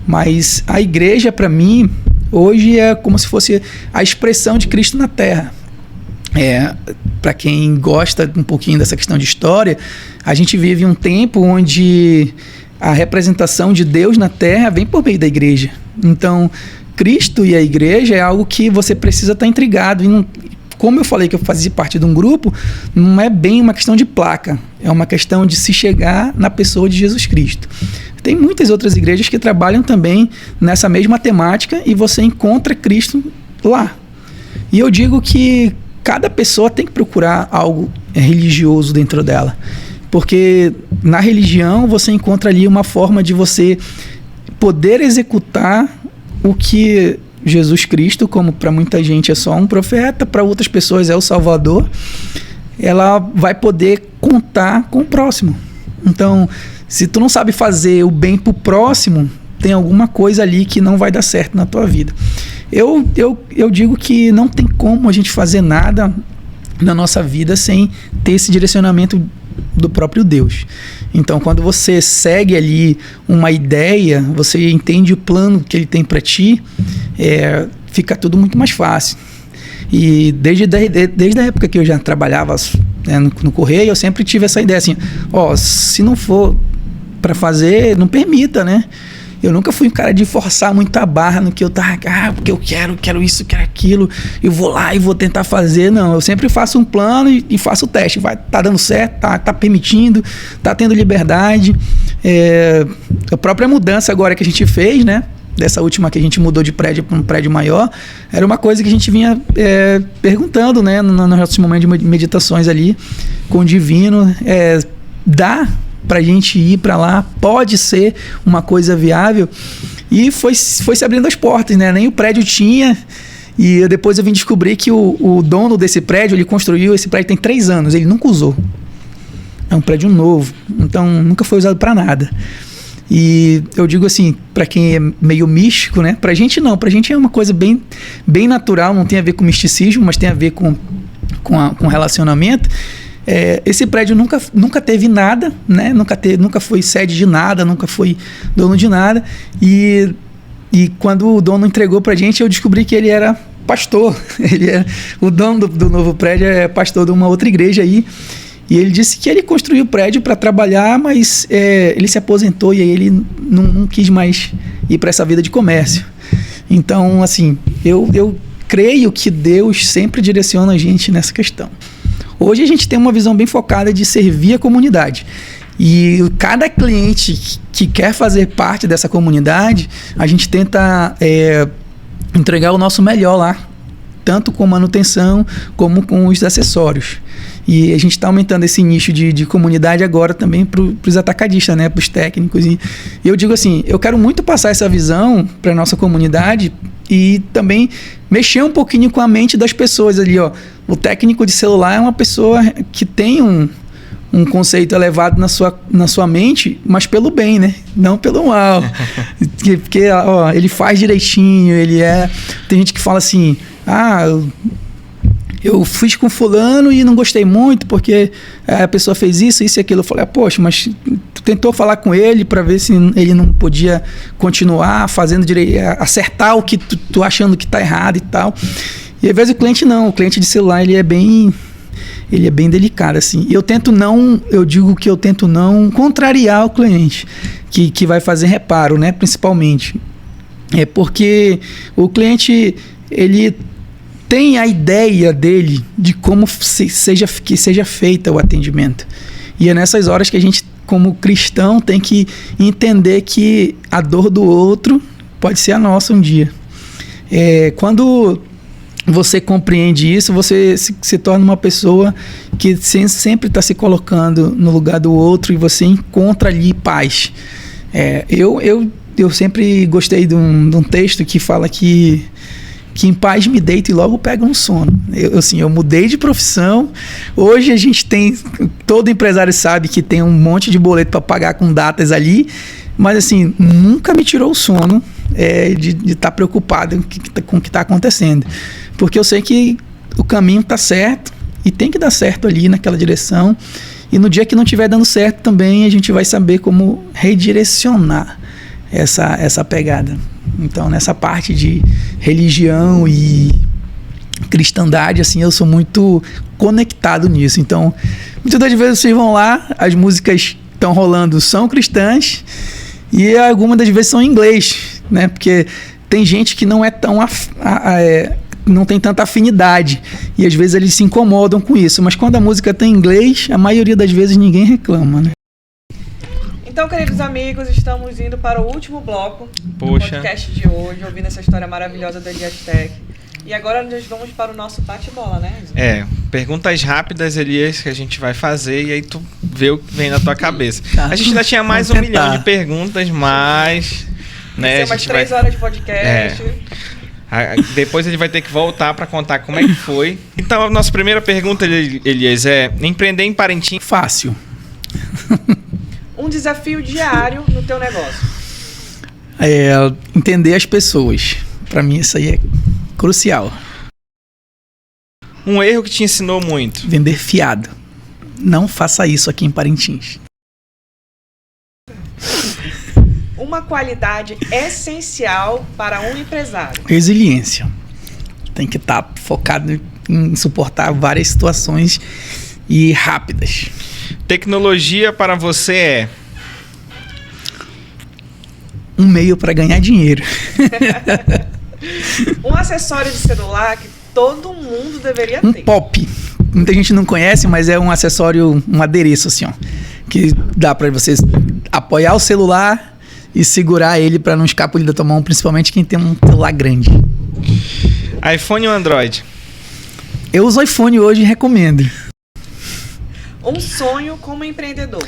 Mas a igreja, para mim, hoje é como se fosse a expressão de Cristo na Terra. Para quem gosta um pouquinho dessa questão de história, a gente vive um tempo onde a representação de Deus na Terra vem por meio da igreja. Então, Cristo e a igreja é algo que você precisa estar intrigado. E não, como eu falei que eu fazia parte de um grupo, não é bem uma questão de placa, é uma questão de se chegar na pessoa de Jesus Cristo. Tem muitas outras igrejas que trabalham também nessa mesma temática e você encontra Cristo lá. E eu digo que cada pessoa tem que procurar algo religioso dentro dela, porque na religião você encontra ali uma forma de você poder executar o que Jesus Cristo, como para muita gente é só um profeta, para outras pessoas é o Salvador, ela vai poder contar com o próximo. Então, se tu não sabe fazer o bem pro próximo, tem alguma coisa ali que não vai dar certo na tua vida. Eu digo que não tem como a gente fazer nada na nossa vida sem ter esse direcionamento do próprio Deus. Então, quando você segue ali uma ideia, você entende o plano que ele tem para ti, fica tudo muito mais fácil. E desde a época que eu já trabalhava no Correio, eu sempre tive essa ideia assim, se não for para fazer, não permita, né? Eu nunca fui um cara de forçar muito a barra no que eu tava, porque eu quero isso, quero aquilo, eu vou lá e vou tentar fazer. Não, eu sempre faço um plano e faço o teste. Tá dando certo, tá permitindo, tá tendo liberdade. A própria mudança agora que a gente fez, né? Dessa última que a gente mudou de prédio para um prédio maior, era uma coisa que a gente vinha perguntando, né? Nos nossos momentos de meditações ali com o Divino. Dá pra gente ir para lá, pode ser uma coisa viável, e foi se abrindo as portas, né? Nem o prédio tinha, e depois eu vim descobrir que o dono desse prédio, ele construiu esse prédio tem 3 anos, ele nunca usou, é um prédio novo, então nunca foi usado para nada. E eu digo assim, para quem é meio místico, né? Pra gente não, pra gente é uma coisa bem natural, não tem a ver com misticismo, mas tem a ver com relacionamento. Esse prédio nunca teve nada, né? Nunca foi sede de nada, nunca foi dono de nada. E quando o dono entregou pra gente, eu descobri que ele era pastor. O dono do novo prédio é pastor de uma outra igreja aí. E ele disse que ele construiu o prédio para trabalhar, mas ele se aposentou e aí ele não quis mais ir para essa vida de comércio. Então, assim, eu creio que Deus sempre direciona a gente nessa questão. Hoje a gente tem uma visão bem focada de servir a comunidade. E cada cliente que quer fazer parte dessa comunidade, a gente tenta entregar o nosso melhor lá, tanto com manutenção como com os acessórios. E a gente está aumentando esse nicho de comunidade agora também para os atacadistas, né? Para os técnicos. E eu digo assim, eu quero muito passar essa visão para a nossa comunidade e também mexer um pouquinho com a mente das pessoas ali, ó. O técnico de celular é uma pessoa que tem um conceito elevado na sua mente, mas pelo bem, né? Não pelo mal. Porque ele faz direitinho, tem gente que fala assim, eu fiz com fulano e não gostei muito porque a pessoa fez isso e aquilo. Eu falei, poxa, mas tu tentou falar com ele para ver se ele não podia continuar fazendo direito, acertar o que tu achando que tá errado e tal. E às vezes o cliente de celular ele é bem delicado, assim. Eu digo que eu tento não contrariar o cliente que vai fazer reparo, né, principalmente. Porque o cliente, ele tem a ideia dele de como que seja feita o atendimento. E é nessas horas que a gente, como cristão, tem que entender que a dor do outro pode ser a nossa um dia. Quando você compreende isso, você se torna uma pessoa que sempre está se colocando no lugar do outro e você encontra ali paz. Eu sempre gostei de um texto que fala que que em paz me deito e logo pego um sono. Eu mudei de profissão. Hoje a gente tem, todo empresário sabe que tem um monte de boleto para pagar com datas ali, mas assim, nunca me tirou o sono de estar preocupado com o que está acontecendo. Porque eu sei que o caminho está certo e tem que dar certo ali naquela direção. E no dia que não estiver dando certo também, a gente vai saber como redirecionar essa pegada. Então, nessa parte de religião e cristandade, assim, eu sou muito conectado nisso. Então, muitas das vezes vocês vão lá, as músicas estão rolando são cristãs e algumas das vezes são em inglês, né? Porque tem gente que não é tão não tem tanta afinidade e às vezes eles se incomodam com isso. Mas quando a música tem inglês, a maioria das vezes ninguém reclama, né? Então, queridos amigos, estamos indo para o último bloco do podcast de hoje, ouvindo essa história maravilhosa da Elias Tech. E agora nós vamos para o nosso bate-bola, né, Enzo? Perguntas rápidas, Elias, que a gente vai fazer e aí tu vê o que vem na tua cabeça. Tá. A gente ainda tinha mais 1 milhão de perguntas, mas... Vai ser umas 3 horas de podcast. Depois ele vai ter que voltar para contar como é que foi. Então, a nossa primeira pergunta, Elias, é: empreender em Parintins? Fácil. Um desafio diário no teu negócio? Entender as pessoas. Para mim isso aí é crucial. Um erro que te ensinou muito? Vender fiado. Não faça isso aqui em Parintins. Uma qualidade essencial para um empresário? Resiliência. Tem que estar focado em suportar várias situações e rápidas. Tecnologia para você é? Um meio para ganhar dinheiro. Um acessório de celular que todo mundo deveria ter. Um pop. Muita gente não conhece, mas é um acessório, um adereço assim, ó, que dá para você apoiar o celular e segurar ele para não escapulir da tua mão, principalmente quem tem um celular grande. iPhone ou Android? Eu uso iPhone hoje e recomendo. Um sonho como empreendedor?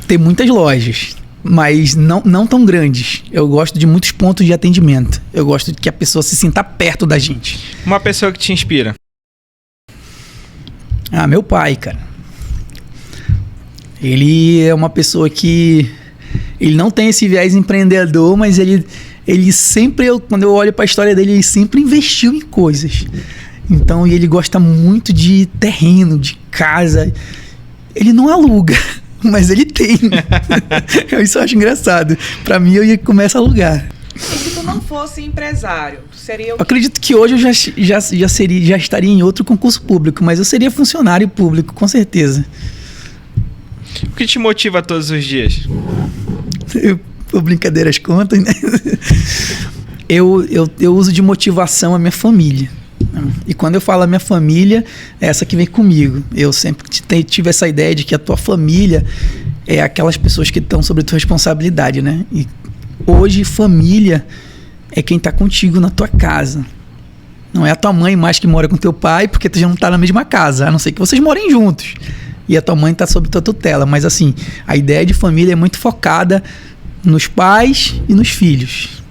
Tem muitas lojas, mas não tão grandes. Eu gosto de muitos pontos de atendimento. Eu gosto de que a pessoa se sinta perto da gente. Uma pessoa que te inspira? Meu pai, cara. Ele é uma pessoa que... Ele não tem esse viés empreendedor, mas ele sempre... Quando eu olho para a história dele, ele sempre investiu em coisas. Então, ele gosta muito de terreno, de casa. Ele não aluga, mas ele tem. Isso eu acho engraçado. Para mim, eu ia começar a alugar. E se tu não fosse empresário, tu seria o quê? Acredito que hoje eu já estaria em outro concurso público, mas eu seria funcionário público, com certeza. O que te motiva todos os dias? Por brincadeiras contam, né? Eu uso de motivação a minha família. E quando eu falo a minha família, é essa que vem comigo. Eu sempre tive essa ideia de que a tua família é aquelas pessoas que estão sob a tua responsabilidade, né? E hoje, família é quem está contigo na tua casa. Não é a tua mãe mais que mora com teu pai, porque tu já não está na mesma casa, a não ser que vocês morem juntos. E a tua mãe está sob tua tutela. Mas assim, a ideia de família é muito focada nos pais e nos filhos.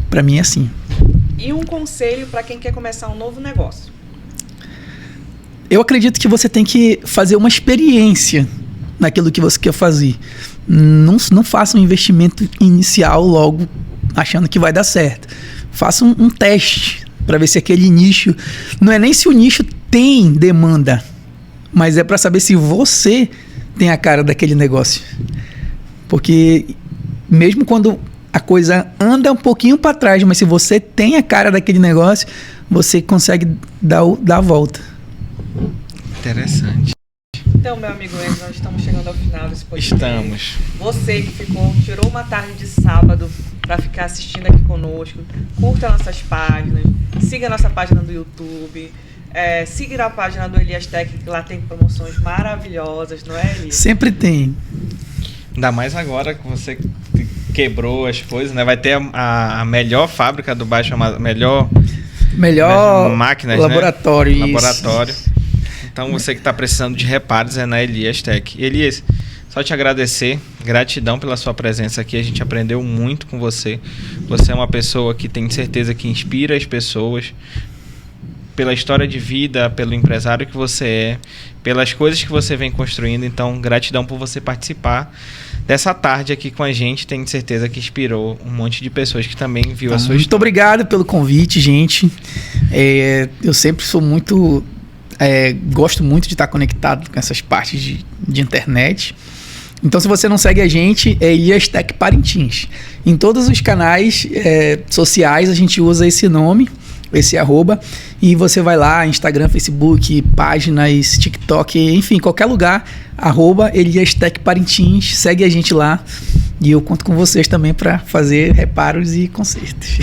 Para mim é assim. E um conselho para quem quer começar um novo negócio? Eu acredito que você tem que fazer uma experiência naquilo que você quer fazer. Não faça um investimento inicial logo achando que vai dar certo. Faça um teste para ver se aquele nicho... Não é nem se o nicho tem demanda, mas é para saber se você tem a cara daquele negócio. Porque mesmo quando a coisa anda um pouquinho para trás, mas se você tem a cara daquele negócio, você consegue dar a volta. Interessante. Então, meu amigo Enzo, nós estamos chegando ao final desse podcast. Estamos. Você que tirou uma tarde de sábado para ficar assistindo aqui conosco, curta nossas páginas, siga a nossa página do YouTube, siga a página do Elias Tech, que lá tem promoções maravilhosas, não é, Elias? Sempre tem. Ainda mais agora que você quebrou as coisas, né? Vai ter a melhor fábrica do baixo, a melhor máquinas, laboratório. Né? Laboratório. Então você que está precisando de reparos é na Elias Tech. Elias, Só te agradecer, gratidão pela sua presença aqui, a gente aprendeu muito com você. Você é uma pessoa que tem certeza que inspira as pessoas, pela história de vida, pelo empresário que você é, pelas coisas que você vem construindo. Então, gratidão por você participar dessa tarde aqui com a gente. Tenho certeza que inspirou um monte de pessoas que também viu a sua história. Muito obrigado pelo convite, gente. Eu sempre sou muito... gosto muito de estar conectado com essas partes de internet. Então, se você não segue a gente, é Elias Tech Parintins. Em todos os canais sociais, a gente usa esse nome, esse arroba, e você vai lá, Instagram, Facebook, páginas, TikTok, enfim, qualquer lugar, arroba Elias Tech Parintins, segue a gente lá, e eu conto com vocês também para fazer reparos e consertos.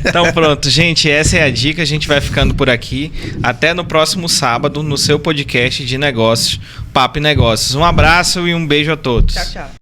Então pronto, gente, essa é a dica, a gente vai ficando por aqui, até no próximo sábado, no seu podcast de negócios, Papo e Negócios. Um abraço e um beijo a todos. Tchau, tchau.